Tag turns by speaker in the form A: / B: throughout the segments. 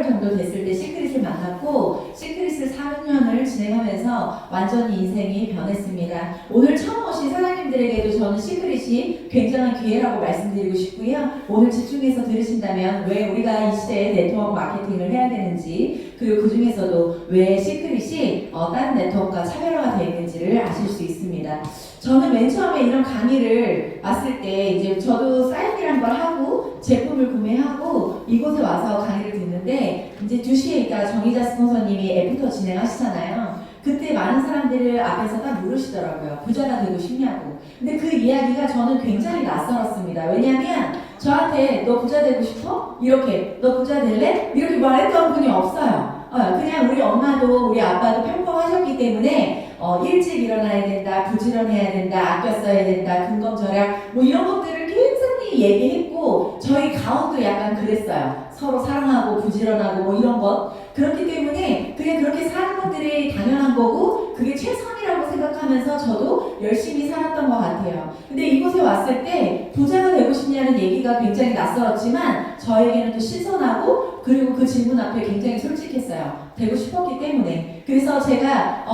A: 정도 됐을 때 시크릿을 만났고 시크릿을 4년을 진행하면서 완전히 인생이 변했습니다. 오늘 처음 오신 사장님들에게도 저는 시크릿이 굉장한 기회라고 말씀드리고 싶고요. 오늘 집중해서 들으신다면 왜 우리가 이 시대에 네트워크 마케팅을 해야 되는지, 그리고 그 중에서도 왜 시크릿이 다른 네트워크와 차별화가 되어 있는지를 아실 수 있습니다. 저는 맨 처음에 이런 강의를 왔을 때 이제 저도 사인이란 걸 하고 제품을 구매하고 이곳에 와서 강의를 듣는데, 이제 2시에 있다가 정의자 스폰서님이 애프터 진행하시잖아요. 그때 많은 사람들을 앞에서 딱 물으시더라고요. 부자가 되고 싶냐고. 근데 그 이야기가 저는 굉장히 낯설었습니다. 왜냐하면 저한테 너 부자 되고 싶어? 이렇게 너 부자 될래? 이렇게 말했던 분이 없어요. 그냥 우리 엄마도 우리 아빠도 평범하셨기 때문에 일찍 일어나야 된다, 부지런해야 된다, 아껴 써야 된다, 근검절약 뭐 이런 것들을 굉장히 얘기했고, 저희 가운도 약간 그랬어요. 서로 사랑하고 부지런하고 뭐 이런 것. 그렇기 때문에 그게 그렇게 사는 것들이 당연한 거고 그게 최선이라고 생각하면서 저도 열심히 살았던 것 같아요. 근데 이곳에 왔을 때 부자가 되고 싶냐는 얘기가 굉장히 낯설었지만 저에게는 또 신선하고, 그리고 그 질문 앞에 굉장히 솔직했어요. 되고 싶었기 때문에. 그래서 제가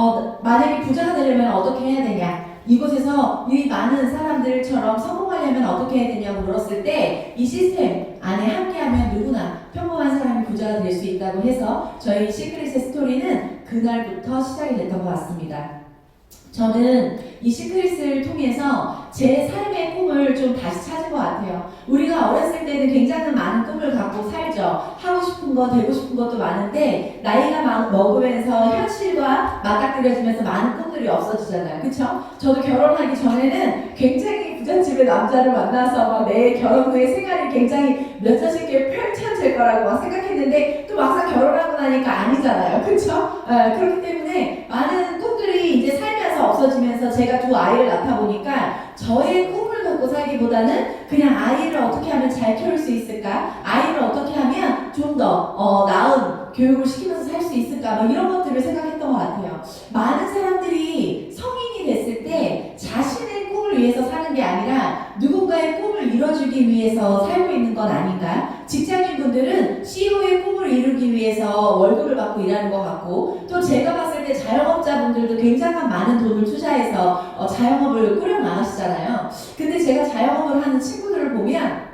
A: 만약에 부자가 되려면 어떻게 해야 되냐, 이곳에서 이 많은 사람들처럼 성공하려면 어떻게 해야 되냐고 물었을 때 이 시스템 안에 함께하면 누구나 평범한 사람이 부자가 될 수 있다고 해서 저희 시크릿의 스토리는 그날부터 시작이 됐던 것 같습니다. 저는 이 시크릿을 통해서 제 삶의 꿈을 좀 다시 찾은 것 같아요. 우리가 어렸을 때는 굉장히 많은 꿈을 갖고 살죠. 하고 싶은 거, 되고 싶은 것도 많은데 나이가 먹으면서 현실과 맞닥뜨려지면서 많은 꿈들이 없어지잖아요. 그쵸? 저도 결혼하기 전에는 굉장히 부잣집의 남자를 만나서 내 결혼 후의 생활이 굉장히 몇 자식께 펼쳐질 거라고 막 생각했는데 또 막상 결혼하고 나니까 아니잖아요. 그쵸? 그렇기 때문에 많은 꿈들이 이제 살면서 없어지면서 제가 2 아이를 낳다 보니까 저의 꿈을 갖고 살기보다는 그냥 아이를 어떻게 하면 잘 키울 수 있을까? 아이를 어떻게 하면 좀 더 나은 교육을 시키면서 살 수 있을까? 뭐 이런 것들을 생각했던 것 같아요. 많은 사람들이 성인이 됐을 때 자신의 꿈을 위해서 사는 게 아니라 누군가의 꿈을 이뤄주기 위해서 살고 있는 건 아닌가? 직장인분들은 CEO의 꿈을 이루기 위해서 월급을 받고 일하는 것 같고, 또 제가 봤을 때 자영업자분들도 굉장한 많은 돈을 투자해서 자영업을 꾸려나가시잖아요. 근데 제가 자영업을 하는 친구들을 보면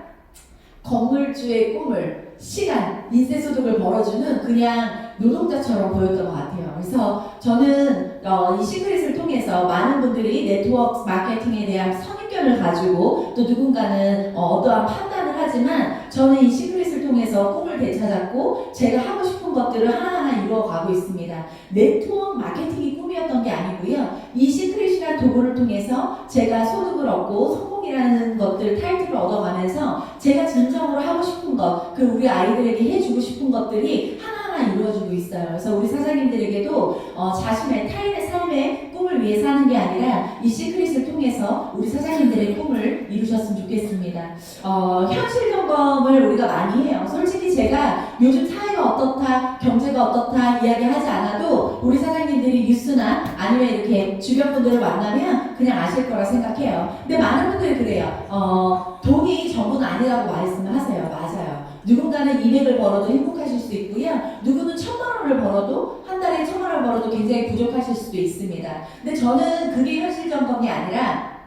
A: 건물주의 꿈을, 시간, 인쇄소득을 벌어주는 그냥 노동자처럼 보였던 것 같아요. 그래서 저는 이 시크릿을 통해서 많은 분들이 네트워크 마케팅에 대한 선입견을 가지고 또 누군가는 어떠한 판단을 하지만 저는 이 시크릿을 통해서 꿈을 되찾았고 제가 하고 싶은 것들을 하나하나 이루어가고 있습니다. 네트워크 마케팅이 꿈이었던 게 아니고요. 이 시크릿이라는 도구를 통해서 제가 소득을 얻고 성공이라는 것들 타이틀을 얻어가면서 제가 진정으로 하고 싶은 것, 그 우리 아이들에게 해주고 싶은 것들이 하나하나 이루어지고 있어요. 그래서 우리 사장님들에게도 자신의 타인의 삶의 꿈을 위해 사는 게 아니라 이 시크릿을 통해서 우리 사장님들의 꿈을 이루셨으면 좋겠습니다. 현실 점검을 우리가 많이 해요. 솔직히 제가 요즘 사회가 어떻다, 경제가 어떻다 이야기하지 않아도 우리 사장님들이 뉴스나 아니면 이렇게 주변 분들을 만나면 그냥 아실 거라 생각해요. 근데 많은 분들이 그래요. 돈이 전부는 아니라고 말씀을 하세요. 맞아요. 누군가는 200을 벌어도 행복하실 수 있고요. 누구는 1000만 원을 벌어도, 한 달에 1000만 원을 벌어도 굉장히 부족하실 수도 있습니다. 근데 저는 그게 현실 점검이 아니라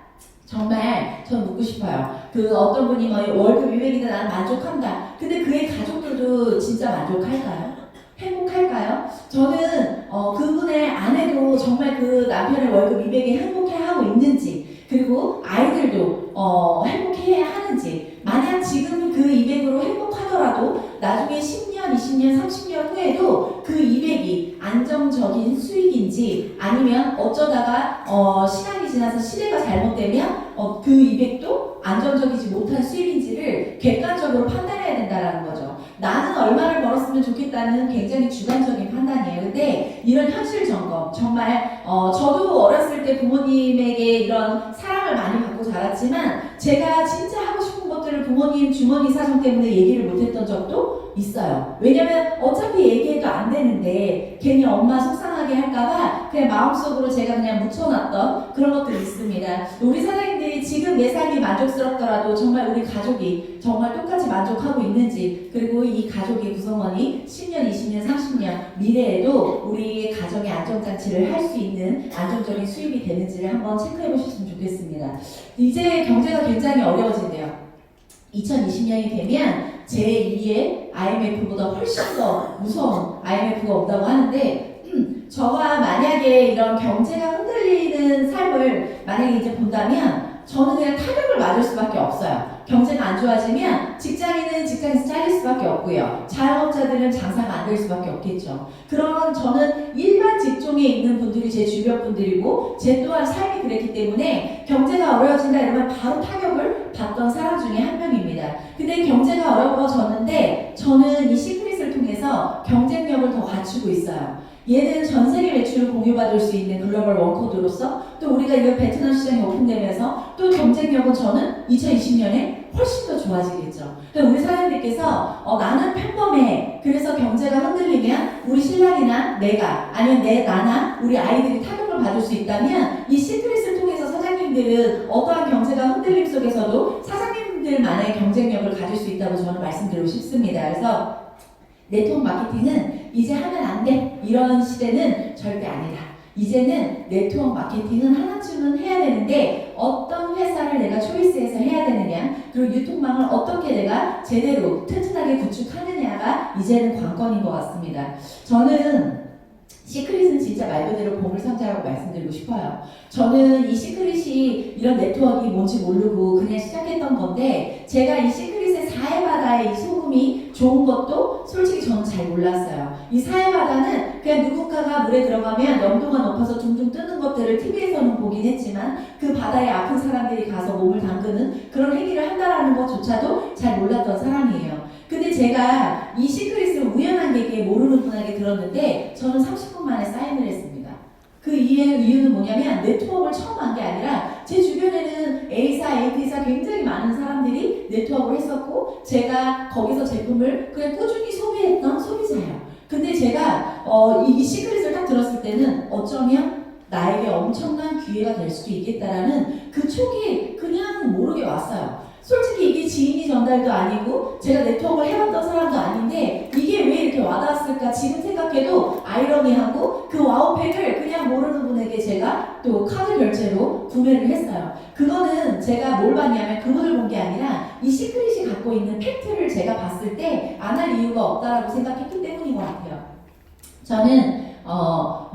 A: 정말 저는 묻고 싶어요. 그 어떤 분이 뭐 월급 200인데 나는 만족한다. 근데 그의 가족들도 진짜 만족할까요? 행복할까요? 저는 그분의 아내도 정말 그 남편의 월급 200에 행복해하고 있는지, 그리고 아이들도 행복해야 하는지, 만약 지금 그 200으로 행복하더라도 나중에 10년, 20년, 30년 후에도 그 200이 안정적인 수익인지, 아니면 어쩌다가 시간이 지나서 시대가 잘못되면 그 200도 안정적이지 못한 수익인지를 객관적으로 판단해야 된다는 거죠. 나는 얼마를 벌었으면 좋겠다는 굉장히 주관적인 판단이에요. 근데 이런 현실 점검, 정말 저도 어렸을 때 부모님에게 이런 사랑을 많이 받고 자랐지만 제가 진짜 하고 싶은 것들을 부모님 주머니 사정 때문에 얘기를 못했던 적도 있어요. 왜냐면 어차피 얘기해도 안 되는데 괜히 엄마 속상하게 불안하게 할까봐 그냥 마음속으로 제가 그냥 묻혀놨던 그런 것들이 있습니다. 우리 사장님들이 지금 내 삶이 만족스럽더라도 정말 우리 가족이 정말 똑같이 만족하고 있는지, 그리고 이 가족의 구성원이 10년, 20년, 30년 미래에도 우리 가정의 안정장치를 할 수 있는 안정적인 수입이 되는지를 한번 체크해 보셨으면 좋겠습니다. 이제 경제가 굉장히 어려워진대요. 2020년이 되면 제2의 IMF보다 훨씬 더 무서운 IMF가 온다고 하는데, 저가 만약에 이런 경제가 흔들리는 삶을 만약에 이제 본다면 저는 그냥 타격을 맞을 수밖에 없어요. 경제가 안 좋아지면 직장인은 직장에서 잘릴 수밖에 없고요. 자영업자들은 장사가 안 될 수밖에 없겠죠. 그런 저는 일반 직종에 있는 분들이 제 주변 분들이고 제 또한 삶이 그랬기 때문에 경제가 어려워진다 이러면 바로 타격을 받던 사람 중에 한 명입니다. 근데 경제가 어려워졌는데 저는 이 시크릿을 통해서 경쟁력을 더 갖추고 있어요. 얘는 전 세계 매출을 공유받을 수 있는 글로벌 원코드로서, 또 우리가 이번 베트남 시장이 오픈되면서 또 경쟁력은 저는 2020년에 훨씬 더 좋아지겠죠. 우리 사장님들께서 나는 평범해. 그래서 경제가 흔들리면 우리 신랑이나 내가, 아니면 나나 우리 아이들이 타격을 받을 수 있다면 이 시크릿을 통해서 사장님들은 어떠한 경제가 흔들림 속에서도 사장님들만의 경쟁력을 가질 수 있다고 저는 말씀드리고 싶습니다. 그래서 네트워크 마케팅은 이제 하면 안 돼. 이런 시대는 절대 아니다. 이제는 네트워크 마케팅은 하나쯤은 해야 되는데 어떤 회사를 내가 초이스해서 해야 되느냐, 그리고 유통망을 어떻게 내가 제대로 튼튼하게 구축하느냐가 이제는 관건인 것 같습니다. 저는 시크릿은 진짜 말 그대로 보물상자라고 말씀드리고 싶어요. 저는 이 시크릿이 이런 네트워크가 뭔지 모르고 그냥 시작했던 건데, 제가 이 시크릿의 사해바다의 이 소금이 좋은 것도 솔직히 저는 잘 몰랐어요. 이 사해바다는 그냥 누군가가 물에 들어가면 염도가 높아서 둥둥 뜨는 것들을 TV에서는 보긴 했지만 그 바다에 아픈 사람들이 가서 몸을 담그는 그런 행위를 한다라는 것조차도 잘 몰랐던 사람이에요. 근데 제가 이 시크릿을 우연한 계기에 모르는 분에게 들었는데 저는 30분 만에 사인을 했습니다. 그 이유는 뭐냐면 네트워크를 처음 한 게 아니라 제 주변에는 A사, AT사 굉장히 많은 사람들이 네트워크를 했었고 제가 거기서 제품을 그냥 꾸준히 소비했던 소비자예요. 근데 제가 이 시크릿을 딱 들었을 때는 어쩌면 나에게 엄청난 기회가 될 수도 있겠다라는 그 촉이 그냥 모르게 왔어요. 솔직히 이게 지인이 전달도 아니고 제가 네트워크를 해봤던 사람도 아닌데 이게 왜 이렇게 와닿았을까 지금 생각해도 아이러니하고, 그 와우팩을 그냥 모르는 분에게 제가 또 카드 결제로 구매를 했어요. 그거는 제가 뭘 봤냐면 그분을 본 게 아니라 이 시크릿이 갖고 있는 팩트를 제가 봤을 때 안 할 이유가 없다라고 생각했기 때문인 것 같아요. 저는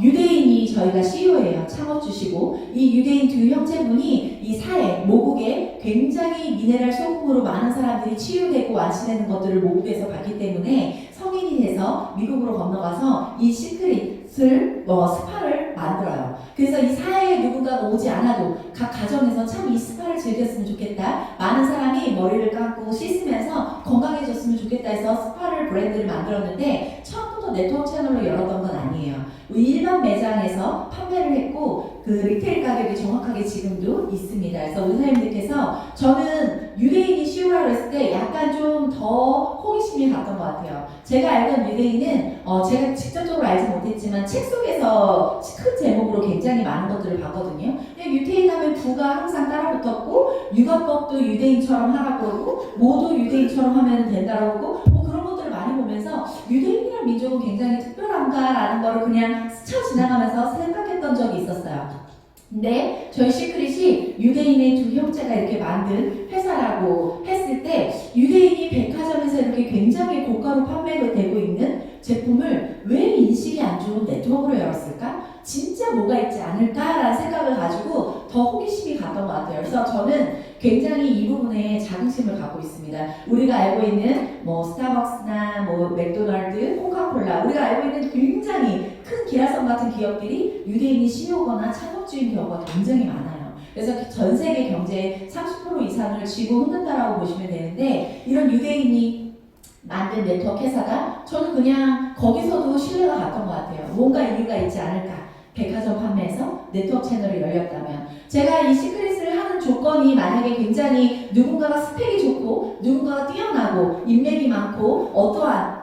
A: 유대인이 저희가 CEO예요. 창업주시고 이 유대인 두 형제분이 이 사해 모국에 굉장히 미네랄 소금으로 많은 사람들이 치유되고 완치되는 것들을 모국에서 봤기 때문에 성인이 돼서 미국으로 건너가서 이 시크릿을 스파를 만들어요. 그래서 이 사해에 누군가가 오지 않아도 각 가정에서 참 이 스파를 즐겼으면 좋겠다, 많은 사람이 머리를 감고 씻으면서 건강해졌으면 좋겠다 해서 스파를 브랜드를 만들었는데 처음부터 네트워크 채널로 열었던 건 아니에요. 일반 매장에서 판매를 했고 그 리테일 가격이 정확하게 지금도 있습니다. 그래서 의사님들께서 저는 유대인이 CEO라고 했을 때 약간 좀 더 호기심이 갔던 것 같아요. 제가 알던 유대인은 제가 직접적으로 알지 못했지만 책 속에서 큰 제목으로 굉장히 많은 것들을 봤거든요. 유대인 하면 부가 항상 따라붙었고 육아법도 유대인처럼 하라고 하고 뭐도 유대인처럼 하면 된다고 하고 뭐 그런 것들을 많이 보면서 유대인이란 민족은 굉장히 특별한가라는 거를 그냥 스쳐 지나가면서 생각했던 적이 있었어요. 근데 저희 시크릿이 유대인의 두 형제가 이렇게 만든 회사라고 했을 때 유대인이 백화점에서 이렇게 굉장히 고가로 판매가 되고 있는 제품을 왜 인식이 안 좋은 네트워크로 열었을까? 진짜 뭐가 있지 않을까라는 생각을 가지고 더 호기심이 갔던 것 같아요. 그래서 저는 굉장히 이 부분에 자긍심을 갖고 있습니다. 우리가 알고 있는 뭐 스타벅스나 뭐 맥도날드, 코카콜라, 우리가 알고 있는 굉장히 큰 기라성 같은 기업들이 유대인이 CEO거나 창업주인 경우가 굉장히 많아요. 그래서 전 세계 경제의 30% 이상을 쥐고 흔든다라고 보시면 되는데, 이런 유대인이 만든 네트워크 회사가 저는 그냥 거기서도 신뢰가 갔던 것 같아요. 뭔가 이유가 있지 않을까. 백화점 판매에서 네트워크 채널이 열렸다면, 제가 이 시크릿을 하는 조건이 만약에 굉장히 누군가가 스펙이 좋고 누군가가 뛰어나고 인맥이 많고 어떠한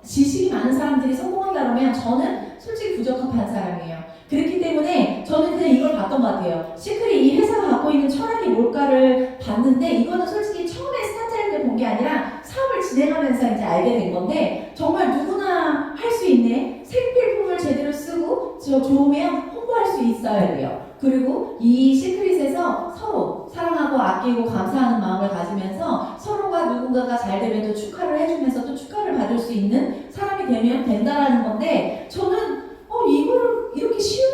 A: 지식이 많은 사람들이 성공한다 그러면 저는 솔직히 부적합한 사람이에요. 그렇기 때문에 저는 그냥 이걸 봤던 것 같아요. 시크릿 이 회사가 갖고 있는 철학이 뭘까를 봤는데 이거는 솔직히 처음에 스타트할 때 본 게 아니라 사업을 진행하면서 이제 알게 된 건데 정말 누구나 할 수 있네. 생필품을 제대로 쓰고 좋으면 홍보할 수 있어야 돼요. 그리고 이 시크릿에서 서로 사랑하고 아끼고 감사하는 마음을 가지면서 서로가 누군가가 잘 되면 또 축하를 해주면서 또 축하를 받을 수 있는 사람이 되면 된다라는 건데 저는 이걸 이렇게 쉬운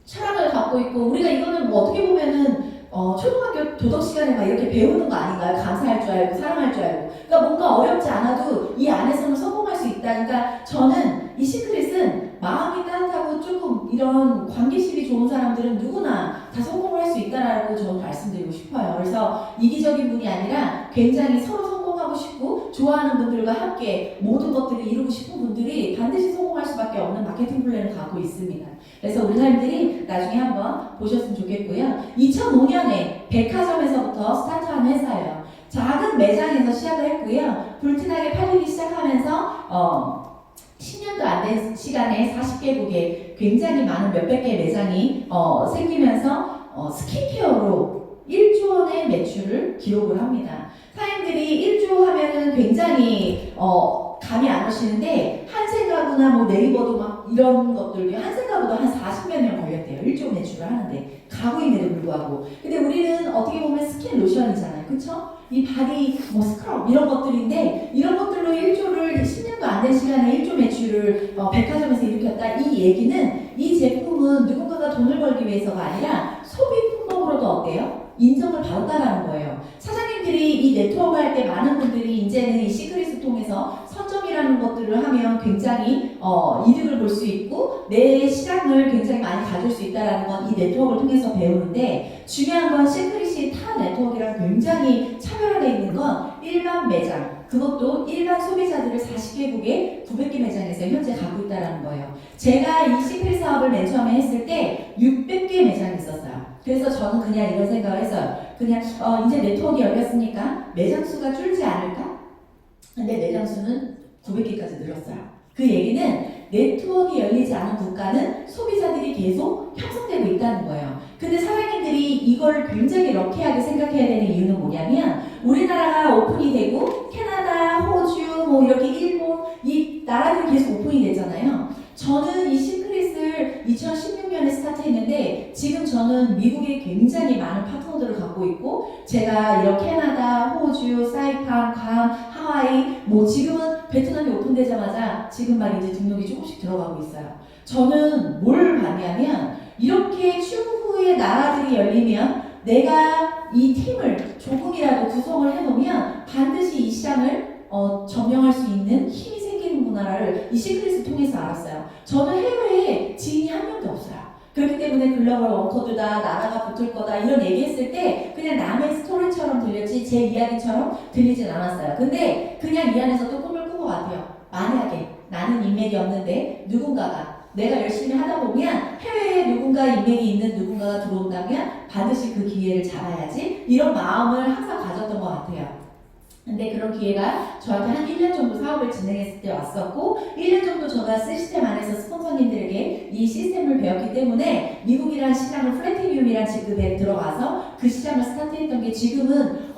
A: 철학을 갖고 있고 우리가 이거는 뭐 어떻게 보면은 초등학교 도덕 시간에 막 이렇게 배우는 거 아닌가요? 감사할 줄 알고 사랑할 줄 알고 그러니까 뭔가 어렵지 않아도 이 안에서는 성공할 수 있다. 그러니까 저는 이 시크릿은 마음이 따뜻하고 조금 이런 관계식이 좋은 사람들은 누구나 다 성공을 할 수 있다라고 저는 말씀드리고 싶어요. 그래서 이기적인 분이 아니라 굉장히 서로 성공하고 싶고 좋아하는 분들과 함께 모든 것들을 이루고 싶은 분들이 반드시 성공할 수밖에 없는 마케팅 플랜을 갖고 있습니다. 그래서 우리 사람들이 나중에 한번 보셨으면 좋겠고요. 2005년에 백화점에서부터 스타트한 회사예요. 작은 매장에서 시작을 했고요. 불티나게 팔리기 시작하면서 10년도 안 된 시간에 40개국에 굉장히 많은 몇백 개의 매장이 생기면서 스킨케어로 1조 원의 매출을 기록을 합니다. 사람들이 1조 하면은 굉장히 감이 안 오시는데 한생가구나 뭐 네이버도 막 이런 것들이 한생가구도 한 40몇 년 걸렸대요. 1조 매출을 하는데 가구임에도 불구하고. 근데 우리는 어떻게 보면 스킨 로션이잖아요. 그쵸? 이 바디 뭐 스크럽 이런 것들인데 이런 것들로 1조를 10년도 안 된 시간에 1조 매출을 백화점에서 일으켰다. 이 얘기는 이 제품은 누군가가 돈을 벌기 위해서가 아니라 소비 품목으로도 어때요? 인정을 받았다라는 거예요. 사장님들이 이 네트워크 할 때 많은 분들이 이제는 이 시크릿을 통해서 선점이라는 것들을 하면 굉장히 이득을 볼 수 있고 내 시장을 굉장히 많이 가질 수 있다는 건 이 네트워크를 통해서 배우는데 중요한 건 시크릿이 타 네트워크랑 굉장히 차별화되어 있는 건 일반 매장 그것도 일반 소비자들을 40개국에 900개 매장에서 현재 갖고 있다는 거예요. 제가 이 시크릿 사업을 맨 처음에 했을 때 600개 매장이 있었어요. 그래서 저는 그냥 이런 생각을 했어요. 그냥 이제 네트워크가 열렸으니까 매장 수가 줄지 않을까? 근데 매장 수는 900개까지 늘었어요. 그 얘기는 네트워크가 열리지 않은 국가는 소비자들이 계속 형성되고 있다는 거예요. 근데 사장님들이 이걸 굉장히 럭키하게 생각해야 되는 이유는 뭐냐면 우리나라가 오픈이 되고 캐나다, 호주, 뭐 이렇게 일본 이 나라들이 계속 오픈이 되잖아요. 저는 이 시크릿을 2016년에 스타트했는데 지금 저는 미국에 굉장히 많은 파트너들을 갖고 있고 제가 이런 캐나다, 호주, 사이판, 괌, 하와이 뭐 지금은 베트남이 오픈되자마자 지금 막 이제 등록이 조금씩 들어가고 있어요. 저는 뭘 봤냐면 이렇게 추후에 나라들이 열리면 내가 이 팀을 조금이라도 구성을 해놓으면 반드시 이 시장을 점령할 수 있는 힘이 생기는구나를 이 시크릿을 통해서 알았어요. 저는 해외에 지인이 한 명도 없어요. 그렇기 때문에 글로벌 원코드다, 나라가 붙을 거다 이런 얘기했을 때 그냥 남의 스토리처럼 들렸지 제 이야기처럼 들리진 않았어요. 근데 그냥 이 안에서 또 꿈을 꾼 것 같아요. 만약에 나는 인맥이 없는데 누군가가 내가 열심히 하다 보면 해외에 누군가 인맥이 있는 누군가가 들어온다면 반드시 그 기회를 잡아야지 이런 마음을 항상 가졌던 것 같아요. 근데 그런 기회가 저한테 한 1년 정도 사업을 진행했을 때 왔었고 1년 정도 제가 시스템 안에서 스폰서님들에게 이 시스템을 배웠기 때문에 미국이라는 시장을 플래티늄이라는 직급에 들어가서 그 시장을 스타트했던 게 지금은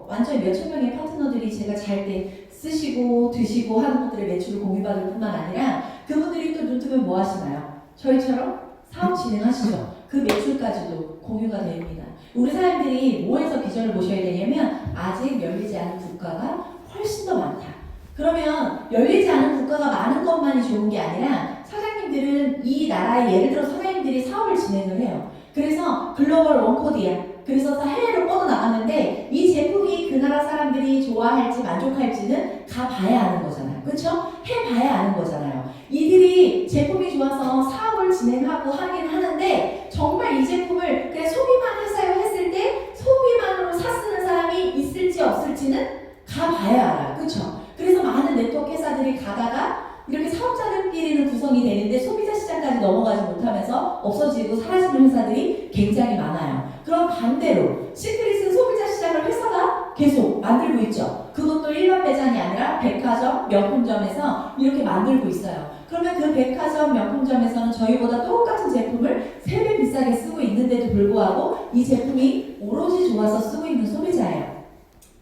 A: 완전히 몇천 명의 파트너들이 제가 잘 때 쓰시고 드시고 하는 분들의 매출을 공유받을 뿐만 아니라 그분들이 또 눈 뜨면 뭐 하시나요? 저희처럼 사업 진행하시죠. 그 매출까지도 공유가 됩니다. 우리 사람들이 뭐에서 비전을 보셔야 되냐면 아직 열리지 않은 국가가 훨씬 더 많다. 그러면 열리지 않은 국가가 많은 것만이 좋은 게 아니라 사장님들은 이 나라에 예를 들어 사장님들이 사업을 진행을 해요. 그래서 글로벌 원코드야. 그래서 해외로 뻗어나갔는데 이 제품이 그 나라 사람들이 좋아할지 만족할지는 가봐야 아는 거잖아요. 그렇죠? 해봐야 아는 거잖아요. 이들이 제품이 좋아서 사업을 진행하고 하긴 하는데 정말 이 제품을 그냥 소비만 하세요 했을 때 소비만으로 사쓰는 사람이 있을지 없을지는 가봐야 알아요. 그렇죠? 그래서 많은 네트워크 회사들이 가다가 이렇게 사업자들끼리는 구성이 되는데 소비자 시장까지 넘어가지 못하면서 없어지고 사라지는 회사들이 굉장히 많아요. 그럼 반대로 시크릿은 소비자 시장을 회사가 계속 만들고 있죠. 그것도 일반 매장이 아니라 백화점, 명품점에서 해서 이렇게 만들고 있어요. 그러면 그 백화점 명품점에서는 저희보다 똑같은 제품을 3배 비싸게 쓰고 있는데도 불구하고 이 제품이 오로지 좋아서 쓰고 있는 소비자예요.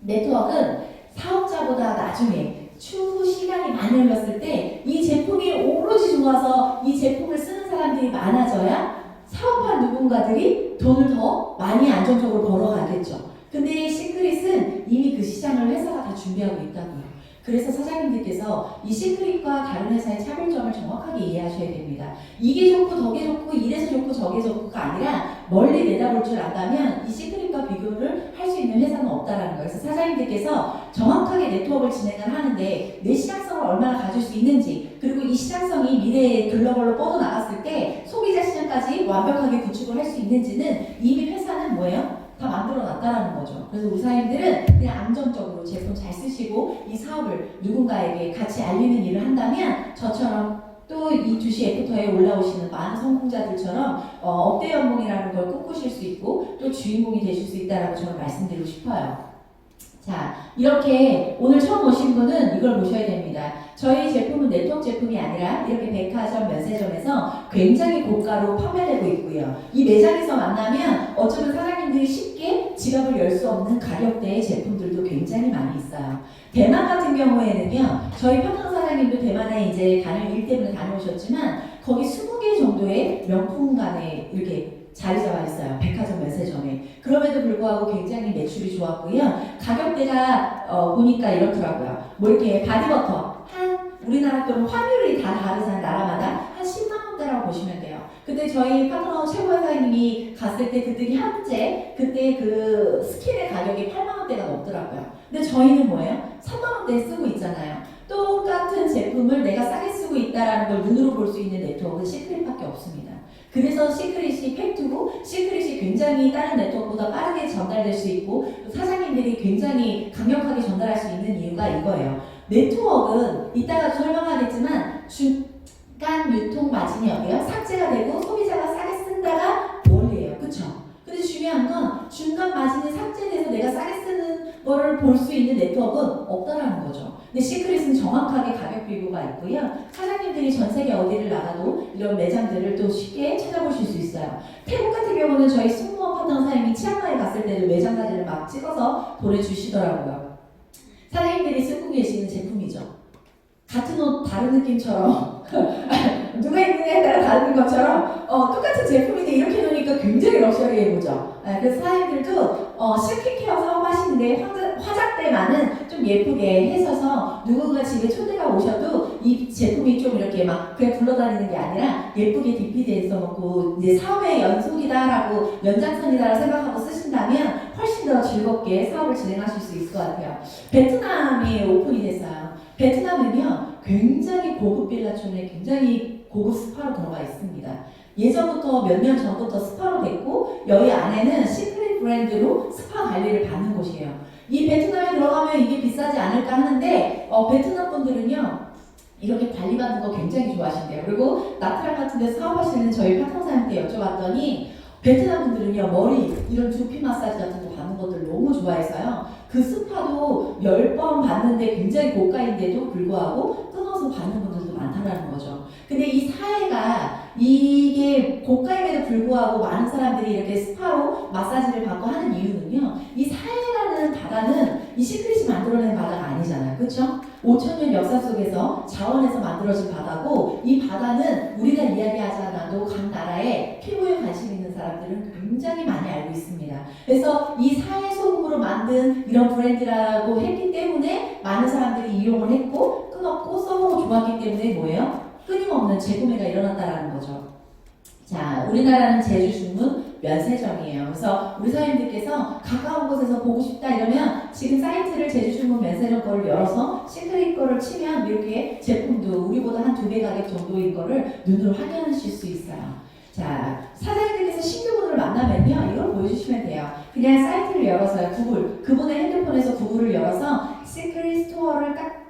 A: 네트워크는 사업자보다 나중에 추후 시간이 많이 흘렀을 때 이 제품이 오로지 좋아서 이 제품을 쓰는 사람들이 많아져야 사업한 누군가들이 돈을 더 많이 안정적으로 벌어가겠죠. 근데 시크릿은 이미 그 시장을 회사가 다 준비하고 있다고요. 그래서 사장님들께서 이 시크릿과 다른 회사의 차별점을 정확하게 이해하셔야 됩니다. 이게 좋고 저게 좋고 이래서 좋고 저게 좋고가 아니라 멀리 내다볼 줄 안다면 이 시크릿과 비교를 할 수 있는 회사는 없다라는 거예요. 그래서 사장님들께서 정확하게 네트워크를 진행을 하는데 내 시장성을 얼마나 가질 수 있는지, 그리고 이 시장성이 미래에 글로벌로 뻗어나갔을 때 소비자 시장까지 완벽하게 구축을 할 수 있는지는 이미 회사는 뭐예요? 다 만들어 놨다라는 거죠. 그래서 우리 사장님들은 그냥 안정적으로 제품 잘 쓰시고 이 사업을 누군가에게 같이 알리는 일을 한다면 저처럼 또 이 주식 애프터에 올라오시는 많은 성공자들처럼 억대 연봉이라는 걸 꿈꾸실 수 있고 또 주인공이 되실 수 있다라고 저는 말씀드리고 싶어요. 자, 이렇게 오늘 처음 오신 분은 이걸 보셔야 됩니다. 저희 제품은 네트워크 제품이 아니라 이렇게 백화점, 면세점에서 굉장히 고가로 판매되고 있고요. 이 매장에서 만나면 어쩌면 사장님들이 쉽게 지갑을 열 수 없는 가격대의 제품들도 굉장히 많이 있어요. 대만 같은 경우에는요, 저희 파트너 사장님도 대만에 이제 일 때문에 다녀오셨지만 거기 20개 정도의 명품관에 이렇게 자리 잡아 있어요. 백화점 면세점에. 그럼에도 불구하고 굉장히 매출이 좋았고요. 가격대가 보니까 이렇더라고요. 뭐 이렇게 바디버터 우리나라 또는 환율이 다 다르잖아요. 나라마다 한 10만 원대라고 보시면 돼요. 근데 저희 파트너 최고 회사님이 갔을 때 그때 현재 그때 그 스킨의 가격이 8만 원대가 넘더라고요. 근데 저희는 뭐예요? 3만 원대에 쓰고 있잖아요. 똑같은 제품을 내가 싸게 쓰고 있다는 걸 눈으로 볼 수 있는 네트워크는 시크릿밖에 없습니다. 그래서 시크릿이 팩트고 시크릿이 굉장히 다른 네트워크보다 빠르게 전달될 수 있고 사장님들이 굉장히 강력하게 전달할 수 있는 이유가 이거예요. 네트워크는 이따가 설명하겠지만 중간 유통 마진이 어때요? 삭제가 되고 소비자가 싸게 쓴다가 원리예요. 그쵸? 근데 중요한 건 중간 마진이 삭제돼서 내가 싸게 쓰는 거를 볼 수 있는 네트워크는 없다라는 거죠. 근데 시크릿은 정확하게 가격 비교가 있고요. 사장님들이 전 세계 어디를 나가도 이런 매장들을 또 쉽게 찾아보실 수 있어요. 태국 같은 경우는 저희 승무원 파트너 사장님이 치앙마이 갔을 때도 매장 사진을 막 찍어서 보내주시더라고요. 사장님들이 쓰고 계시는 제품이죠. 같은 옷 다른 느낌처럼 누가 입느냐에 따라 다른 것처럼 똑같은 제품인데 이렇게 놓으니까 굉장히 럭셔리해 보죠. 그래서 사장님들도 스킨케어 사업하시는데 화장대만은 좀 예쁘게 해서서 누군가 집에 초대가 오셔도 이 제품이 좀 이렇게 막 그냥 굴러다니는 게 아니라 예쁘게 DPD에서 놓고 이제 사업의 연속이다라고 연장선이다라고 생각하고 쓰신다면 훨씬 더 즐겁게 사업을 진행하실 수 있을 것 같아요. 베트남이 오픈이 됐어요. 베트남은요 굉장히 고급 빌라촌에 굉장히 고급 스파로 들어가 있습니다. 예전부터 몇 년 전부터 스파로 됐고 여기 안에는 시크릿 브랜드로 스파 관리를 받는 곳이에요. 이 베트남에 들어가면 이게 비싸지 않을까 하는데 베트남 분들은요 이렇게 관리받는 거 굉장히 좋아하신대요. 그리고 나트랑 같은 데 사업하시는 저희 파트너사한테 여쭤봤더니 베트남 분들은요 머리 이런 두피 마사지 같은 거 받는 것들 너무 좋아해서요 그 스파도 10번 받는데 굉장히 고가인데도 불구하고 끊어서 받는 분들도 많다라는 거죠. 근데 이 사회가 이게 고가임에도 불구하고 많은 사람들이 이렇게 스파로 마사지를 받고 하는 이유는요 이 사회라는 바다는 이 시크릿이 만들어낸 바다가 아니잖아요. 그렇죠? 5,000년 역사 속에서 자원에서 만들어진 바다고 이 바다는 우리가 이야기하지 않아도 각 나라에 피부에 관심 있는 사람들은 굉장히 많이 알고 있습니다. 그래서 이 사회 소금으로 만든 이런 브랜드라고 했기 때문에 많은 사람들이 이용을 했고 끊었고 써보고 좋았기 때문에 뭐예요? 끊임없는 재구매가 일어났다라는 거죠. 자, 우리나라는 제주 중문 면세점이에요. 그래서 우리 사장님들께서 가까운 곳에서 보고 싶다 이러면 지금 사이트를 제주 중문 면세점 거를 열어서 시크릿 거를 치면 이렇게 제품도 우리보다 한 2배 가격 정도인 거를 눈으로 확인하실 수 있어요. 자, 사장님들께서 신규분을 만나면요 이걸 보여주시면 돼요. 그냥 사이트를 열어서요. 그분의 핸드폰에서 구글을 열어서 시크릿 스토어를 딱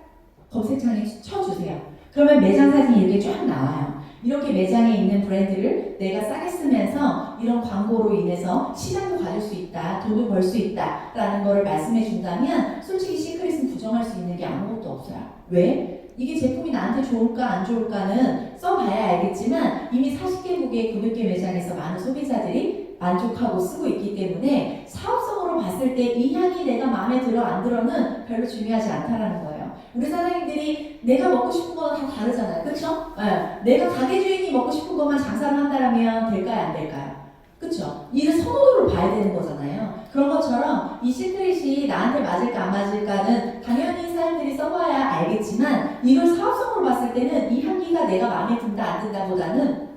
A: 검색창에 쳐주세요. 그러면 매장 사진이 이렇게 쫙 나와요. 이렇게 매장에 있는 브랜드를 내가 싸게 쓰면서 이런 광고로 인해서 시장도 가질 수 있다, 돈을 벌 수 있다 라는 거를 말씀해 준다면 솔직히 시크릿은 부정할 수 있는 게 아무것도 없어요. 왜? 이게 제품이 나한테 좋을까 안 좋을까는 써봐야 알겠지만 이미 40개국의 900개 매장에서 많은 소비자들이 만족하고 쓰고 있기 때문에 사업성으로 봤을 때 이 향이 내가 마음에 들어 안 들어는 별로 중요하지 않다라는 거예요. 우리 사장님들이 내가 먹고 싶은 거는 다 다르잖아요. 그쵸? 네. 내가 가게 주인이 먹고 싶은 것만 장사를 한다면 될까요? 안 될까요? 그쵸? 이 선호도를 봐야 되는 거잖아요. 그런 것처럼 이 시크릿이 나한테 맞을까 안 맞을까는 당연히 사람들이 써봐야 알겠지만 이걸 사업성으로 봤을 때는 이 향기가 내가 마음에 든다 안 든다 보다는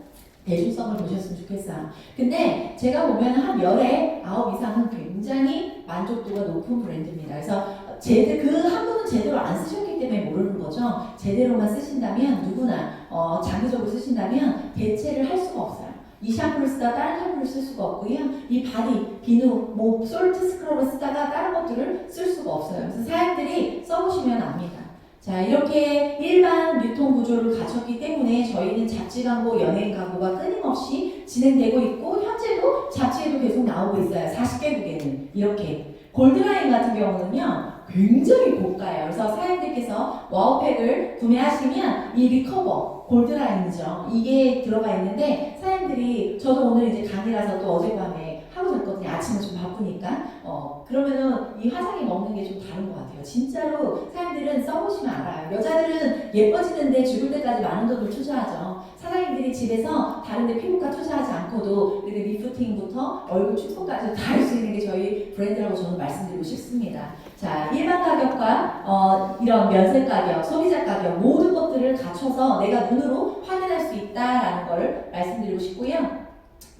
A: 대중성을 보셨으면 좋겠어요. 근데 제가 보면 한 열에 9 이상은 굉장히 만족도가 높은 브랜드입니다. 그래서 그 한 분은 제대로 안 쓰셨기 때문에 모르는 거죠. 제대로만 쓰신다면 누구나 장기적으로 쓰신다면 대체를 할 수가 없어요. 이 샴푸를 쓰다가 다른 샴푸를 쓸 수가 없고요. 이 바디, 비누, 솔트 스크럽을 쓰다가 다른 것들을 쓸 수가 없어요. 그래서 사람들이 써보시면 압니다. 자, 이렇게 일반 유통 구조를 갖췄기 때문에 저희는 잡지 광고, 연예인 광고가 끊임없이 진행되고 있고 현재도 잡지에도 계속 나오고 있어요. 40개국에는 이렇게. 골드라인 같은 경우는요 굉장히 고가예요. 그래서 사장님들께서 와우팩을 구매하시면 이 리커버 골드라인이죠. 이게 들어가 있는데 사장님들이 저도 오늘 이제 강의라서 또 어젯밤에 하고 잤거든요. 아침에 좀 바쁘니까 그러면은 이 화장이 먹는 게 좀 다른 것 같아요. 진짜로 사람들은 써보시면 알아요. 여자들은 예뻐지는데 죽을 때까지 많은 돈을 투자하죠. 사장님들이 집에서 다른데 피부과 투자하지 않고도 이렇게 리프팅부터 얼굴 축소까지 다 할 수 있는 게 저희 브랜드라고 저는 말씀드리고 싶습니다. 자, 일반 가격과 이런 면세 가격, 소비자 가격 모든 것들을 갖춰서 내가 눈으로 확인할 수 있다라는 걸 말씀드리고 싶고요.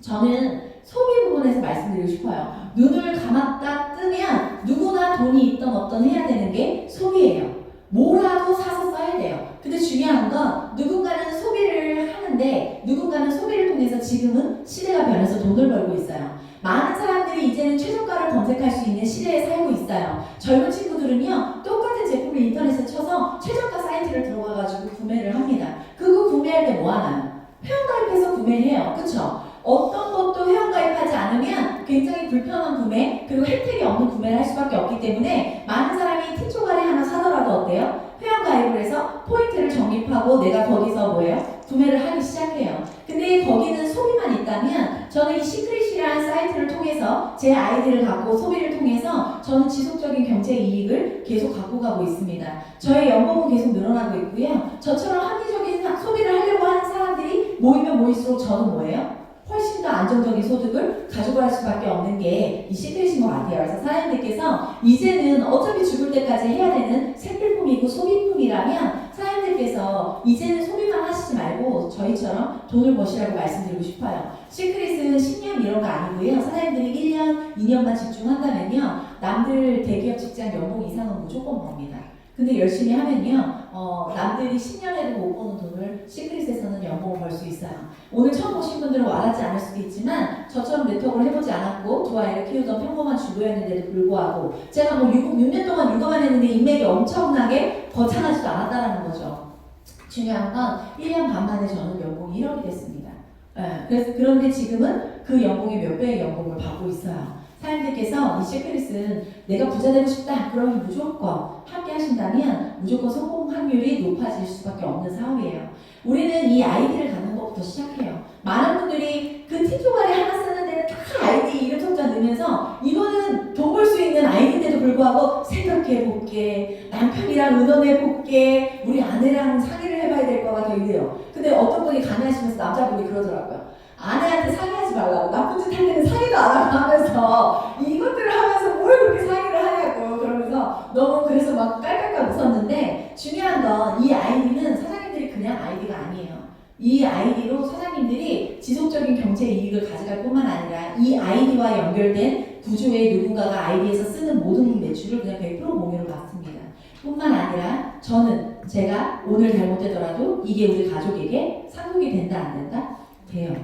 A: 저는 소비 부분에서 말씀드리고 싶어요. 눈을 감았다 뜨면 누구나 돈이 있던 없던 해야 되는 게 소비예요. 뭐라도 사서 써야 돼요. 근데 중요한 건 누군가는 소비를 하는데 누군가는 소비를 통해서 지금은 시대가 변해서 돈을 벌고 있어요. 많은 사람들이 이제는 최저가를 검색할 수 있는 시대에 살고 있어요. 젊은 친구들은요 똑같은 제품을 인터넷에 쳐서 최저가 사이트를 들어가가지고 구매를 합니다. 그거 구매할 때 뭐 하나요? 회원가입해서 구매해요. 그쵸? 어떤 것도 회원가입하지 않으면 굉장히 불편한 구매 그리고 혜택이 없는 구매를 할 수밖에 없기 때문에 많은 사람이 티초가리 하나 사더라도 어때요? 회원가입을 해서 포인트를 적립하고 내가 거기서 뭐예요? 구매를 하기 시작해요. 근데 거기는 소비만 있다면 저는 이 시크릿이라는 사이트를 통해서 제 아이디를 갖고 소비를 통해서 저는 지속적인 경제 이익을 계속 갖고 가고 있습니다. 저의 연봉은 계속 늘어나고 있고요. 저처럼 합리적인 소비를 하려고 하는 사람들이 모이면 모일수록 저는 뭐예요? 훨씬 더 안정적인 소득을 가져갈 수밖에 없는 게 이 시크릿인 것 같아요. 그래서 사장님들께서 이제는 어차피 죽을 때까지 해야 되는 생필품이고 소비품이라면 사장님들께서 이제는 소비만 하시지 말고 저희처럼 돈을 버시라고 말씀드리고 싶어요. 시크릿은 10년 이런 거 아니고요. 사장님들이 1년, 2년만 집중한다면요. 남들 대기업 직장 연봉 이상은 무조건 법니다. 근데 열심히 하면요, 남들이 10년에도 못 버는 돈을 시크릿에서는 연봉을 벌 수 있어요. 오늘 처음 보신 분들은 와닿지 않을 수도 있지만 저처럼 네트워크를 해보지 않았고 두 아이를 키우던 평범한 주부였는데도 불구하고 제가 뭐 6년 동안 육아만 했는데 인맥이 엄청나게 거창하지도 않았다는 거죠. 중요한 건 1년 반 만에 저는 연봉이 1억이 됐습니다. 그런데 지금은 그 연봉의 몇 배의 연봉을 받고 있어요. 사장님들께서 이 시크릿은 내가 부자 되고 싶다 그러면 무조건 함께 하신다면 무조건 성공 확률이 높아질 수밖에 없는 사업이에요. 우리는 이 아이디를 갖는 것부터 시작해요. 많은 분들이 그 티초가리 하나 쓰는 데는 다 아이디 이름 석자 넣으면서 이거는 돈 벌 수 있는 아이디인데도 불구하고 생각해볼게, 남편이랑 의논해볼게, 우리 아내랑 상의를 해봐야 될 것 같아 이래요. 근데 어떤 분이 강의하시면서 남자분이 그러더라고요. 아내한테 상의하지 말라고. 나쁜 짓 할 때는 상의도 안 하고 하면서 이것들을 하면서 뭘 그렇게 상의를 하냐고 그러면서 너무 그래서 막 깔깔깔 웃었는데 중요한 건 이 아이디는 사장님들이 그냥 아이디가 아니에요. 이 아이디로 사장님들이 지속적인 경제 이익을 가져갈 뿐만 아니라 이 아이디와 연결된 구조의 누군가가 아이디에서 쓰는 모든 매출을 그냥 100% 공유를 받습니다. 뿐만 아니라 저는 제가 오늘 잘못되더라도 이게 우리 가족에게 상속이 된다 안 된다? 돼요.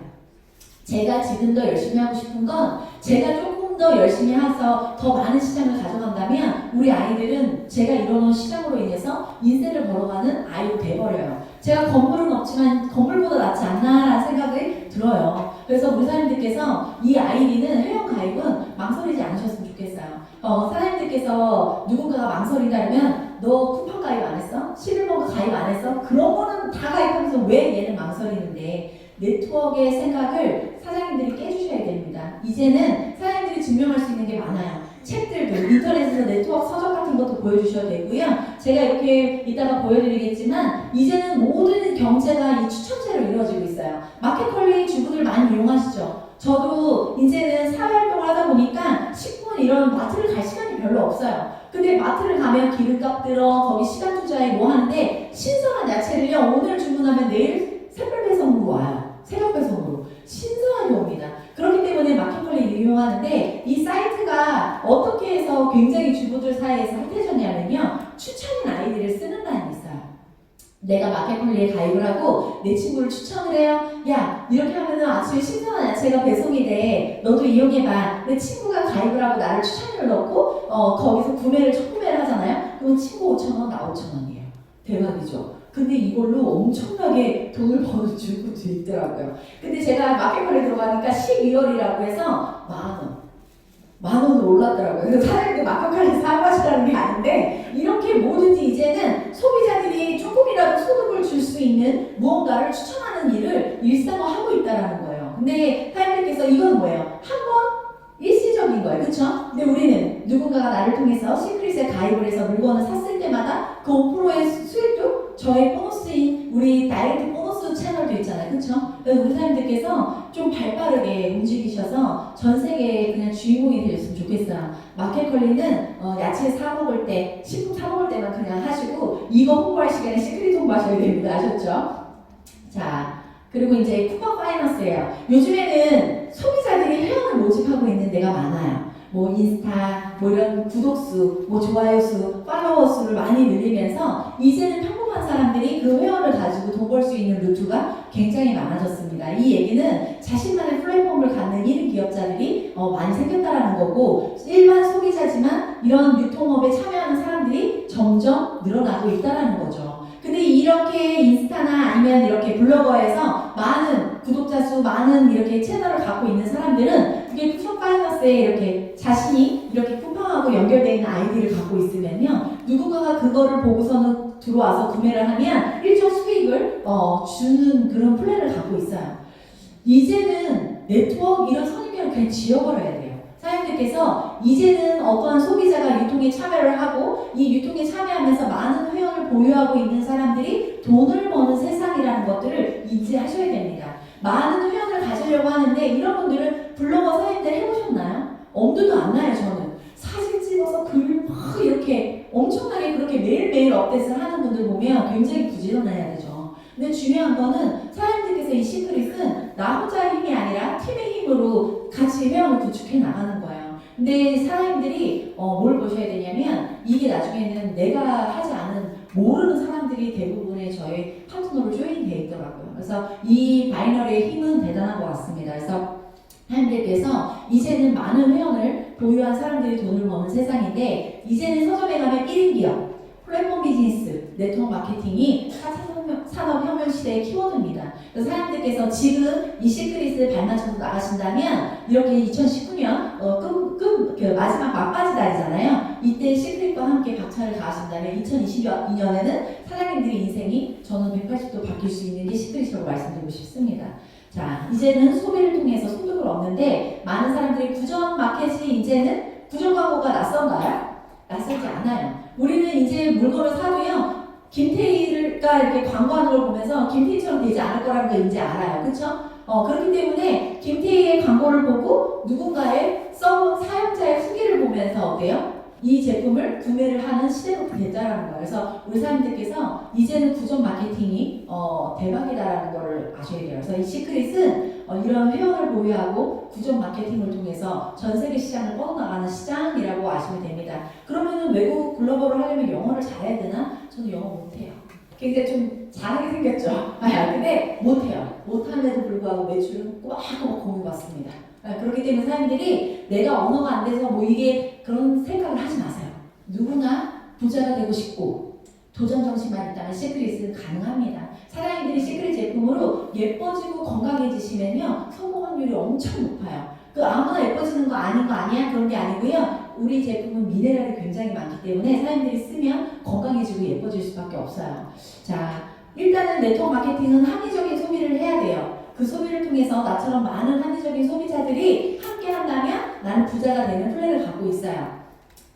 A: 제가 지금 더 열심히 하고 싶은 건 제가 조금 더 열심히 해서 더 많은 시장을 가져간다면 우리 아이들은 제가 이뤄놓은 시장으로 인해서 인생을 걸어가는 아이로 돼버려요. 제가 건물은 없지만 건물보다 낫지 않나라는 생각이 들어요. 그래서 우리 사장님들께서 이 아이디는 회원 가입은 망설이지 않으셨으면 좋겠어요. 사장님들께서 누군가가 망설이다면 너 쿠팡 가입 안 했어? 11번가 가입 안 했어? 그런 거는 다 가입하면서 왜 얘는 망설이는데 네트워크의 생각을 사장님들이 깨주셔야 됩니다. 이제는 사장님들이 증명할 수 있는 게 많아요. 책들도 인터넷에서 네트워크 서적 같은 것도 보여주셔도 되고요. 제가 이렇게 이따가 보여드리겠지만 이제는 모든 경제가 이 추천제로 이루어지고 있어요. 마켓컬리 주부들 많이 이용하시죠. 저도 이제는 사회활동을 하다 보니까 식품 이런 마트를 갈 시간이 별로 없어요. 근데 마트를 가면 기름값 들어 거기 시간 투자해 뭐 하는데 신선한 야채를요 오늘 주문하면 내일 새벽 배송으로 와요. 새벽 배송으로 신선하게 옵니다. 그렇기 때문에 마켓컬리를 이용하는데 이 사이트가 어떻게 해서 굉장히 주부들 사이에서 핫해졌냐면요 추천인 아이디를 쓰는 라인이 있어요. 내가 마켓컬리에 가입을 하고 내 친구를 추천을 해요. 야 이렇게 하면은 아침에 신선한 야채가 배송이 돼. 너도 이용해봐. 내 친구가 가입을 하고 나를 추천을 넣고 거기서 첫 구매를 하잖아요. 그럼 친구 5,000원 나 5,000원이에요. 대박이죠. 근데 이걸로 엄청나게 돈을 버는 주부도 있더라고요. 근데 제가 마켓컬리 들어가니까 12월이라고 해서 만 원으로 올랐더라고요. 그래서 사장님도 마켓컬리 사과하시라는 게 아닌데 이렇게 뭐든지 이제는 소비자들이 조금이라도 소득을 줄 수 있는 무언가를 추천하는 일을 일상화하고 있다는 거예요. 근데 사장님께서 이건 뭐예요? 한 번 일시적인 거예요. 그쵸? 근데 우리는 누군가가 나를 통해서 시크릿에 가입을 해서 물건을 샀을 때마다 그 5%의 수익도 저의 보너스인 우리 다이렉트 보너스 채널도 있잖아요. 그쵸? 그래서 우리 사장님들께서 좀 발빠르게 움직이셔서 전 세계에 그냥 주인공이 되셨으면 좋겠어요. 마켓컬리는 야채 사 먹을 때, 식품 사 먹을 때만 그냥 하시고 이거 홍보할 시간에 시크릿 홍보하셔야 됩니다. 아셨죠? 자, 그리고 이제 쿠팡 파이낸스예요. 요즘에는 소비자들이 회원을 모집하고 있는 데가 많아요. 뭐 인스타, 뭐 이런 구독수, 뭐 좋아요 수, 팔로워 수를 많이 늘리면서 이제는 평범한 사람들이 그 회원을 가지고 돈 벌 수 있는 루트가 굉장히 많아졌습니다. 이 얘기는 자신만의 플랫폼을 갖는 1인 기업자들이 많이 생겼다라는 거고 일반 소비자지만 이런 유통업에 참여하는 사람들이 점점 늘어나고 있다라는 거죠. 근데 이렇게 인스타나 아니면 이렇게 블로거에서 많은 구독자 수, 많은 이렇게 채널을 갖고 있는 사람들은 이게 쿠팡 파이낸스에 이렇게 자신이 이렇게 쿠팡하고 연결되어 있는 아이디를 갖고 있으면요. 누군가가 그거를 보고서는 들어와서 구매를 하면 일정 수익을 주는 그런 플랜을 갖고 있어요. 이제는 네트워크 이런 선입견을 그냥 지워버려야 돼요. 사장님들께서 이제는 어떠한 소비자가 유통에 참여를 하고 이 유통에 참여하면서 많은 회원을 보유하고 있는 사람들이 돈을 버는 세상이라는 것들을 인지하셔야 됩니다. 많은 회원을 가지려고 하는데 이런 분들은 블로거 사장님들 해보셨나요? 엄두도 안 나요. 저는 사진 찍어서 글 막 이렇게 엄청나게 그렇게 매일매일 업데이트를 하는 분들 보면 굉장히 부지런해야 되죠. 근데 중요한 거는 사장님들께서 이 시크릿은 나 혼자의 힘이 아니라 팀의 힘으로 같이 회원을 구축해 나가는 거예요. 근데 사장님들이 뭘 보셔야 되냐면 이게 나중에는 내가 하지 않은 모르는 사람들이 대부분의 저희 파트너로 조인이 되어 있더라고요. 그래서 이 바이너리의 힘은 대단한 것 같습니다. 그래서 하나님께서 이제는 많은 회원을 보유한 사람들이 돈을 버는 세상인데 이제는 서점에 가면 1인 기업, 플랫폼 비즈니스, 네트워크 마케팅이 4차 산업혁명 시대의 키워드입니다. 그래서 사람들께서 지금 이 시크릿을 발맞춰서 나가신다면 이렇게 2019년 마지막 막바지 달이잖아요. 이때 시크릿과 함께 박차를 가하신다면 2022년에는 사장님들의 인생이 저는 180도 바뀔 수 있는 게 시크릿이라고 말씀드리고 싶습니다. 자, 이제는 소비를 통해서 소득을 얻는데 많은 사람들이 구전 마켓이 이제는 구전 광고가 낯선가요? 낯설지 않아요. 우리는 이제 물건을 사도요. 김태희가 이렇게 광고하는 걸 보면서 김태희처럼 되지 않을 거라는 걸 이제 알아요. 그렇죠? 그렇기 때문에 김태희의 광고를 보고 누군가의 써본 사용자의 후기를 보면서 어때요? 이 제품을 구매를 하는 시대로 됐다라는 거예요. 그래서 우리 사람들께서 이제는 구전 마케팅이 대박이다라는 걸 아셔야 돼요. 그래서 이 시크릿은 이런 회원을 보유하고 구전 마케팅을 통해서 전 세계 시장을 뻗어나가는 시장이라고 아시면 됩니다. 그러면은 외국 글로벌을 하려면 영어를 잘해야 되나? 저는 영어 못해요. 굉장히 좀 잘하게 생겼죠. 근데 못해요. 못함에도 불구하고 매출은 꼬박꼬박 공유받습니다. 그렇기 때문에 사람들이 내가 언어가 안 돼서 뭐 이게 그런 생각을 하지 마세요. 누구나 부자가 되고 싶고 도전 정신만 있다면 시크릿은 가능합니다. 사장님들이 시크릿 제품으로 예뻐지고 건강해지시면요 성공 확률이 엄청 높아요. 그 아무나 예뻐지는 거 아닌 거 아니야? 그런 게 아니고요. 우리 제품은 미네랄이 굉장히 많기 때문에 사람들이 쓰면 건강해지고 예뻐질 수밖에 없어요. 자, 일단은 네트워크 마케팅은 합리적인 소비를 해야 돼요. 그 소비를 통해서 나처럼 많은 합리적인 소비자들이 함께 한다면 나는 부자가 되는 플랜을 갖고 있어요.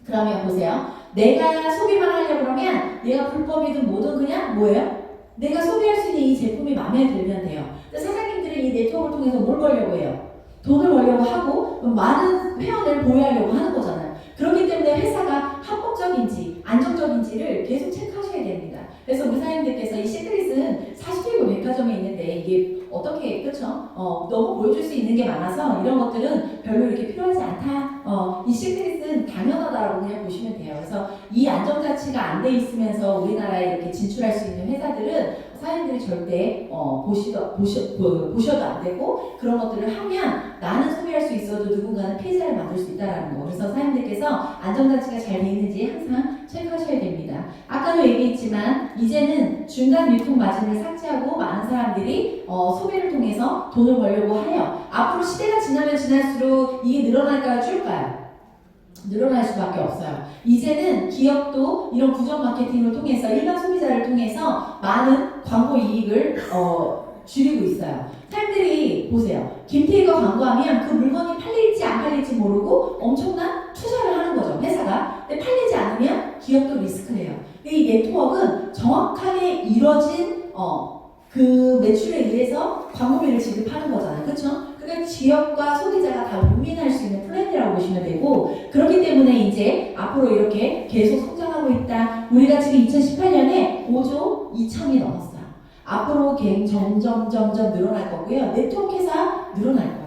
A: 그러면 보세요. 내가 소비만 하려고 그러면 얘가 불법이든 뭐든 그냥 뭐예요? 내가 소비할 수 있는 이 제품이 마음에 들면 돼요. 근데 사장님들은 이 네트워크를 통해서 뭘 벌려고 해요? 돈을 벌려고 하고 많은 회원을 보유하려고 하는 거잖아요. 그렇기 때문에 회사가 합법적인지 안정적인지를 계속 체크하셔야 됩니다. 그래서 우리 사장님들께서 이 시크릿은 40개국 백화점에 있는데 이게 어떻게 그렇죠? 너무 보여줄 수 있는 게 많아서 이런 것들은 별로 이렇게 필요하지 않다. 이 시크릿은 당연하다라고 그냥 보시면 돼요. 그래서 이 안정자치가 안 돼 있으면서 우리나라에 이렇게 진출할 수 있는 회사들은 사장님들이 절대 보셔도 안 되고 그런 것들을 하면 나는 소비할 수 있어도 누군가는 피해자를 만들 수 있다는 거. 그래서 사장님들께서 안정자치가 잘 돼 있는지 항상 체크하셔야 됩니다. 아까도 얘기했지만 이제는 중간 유통 마진을 삭제하고 많은 사람들이 소비를 통해서 돈을 벌려고 해요. 앞으로 시대가 지나면 지날수록 이게 늘어날까요? 줄까요? 늘어날 수밖에 없어요. 이제는 기업도 이런 부정 마케팅을 통해서 일반 소비자를 통해서 많은 광고 이익을 줄이고 있어요. 사람들이 보세요. 김태희가 광고하면 그 물건이 팔릴지 안 팔릴지 모르고 엄청난 투자를 하는 거죠. 회사가. 근데 팔리지 않으면 기업도 리스크를 해요. 이 네트워크는 정확하게 이뤄진 그 매출에 의해서 광고비를 지급하는 거잖아요. 그렇죠? 그러니까 지역과 소비자가 다 윈윈할 수 있는 플랜이라고 보시면 되고 그렇기 때문에 이제 앞으로 이렇게 계속 성장하고 있다. 우리가 지금 2018년에 5조 2천이 넘었어요. 앞으로 점점 늘어날 거고요. 네트워크 회사 늘어날 거예요.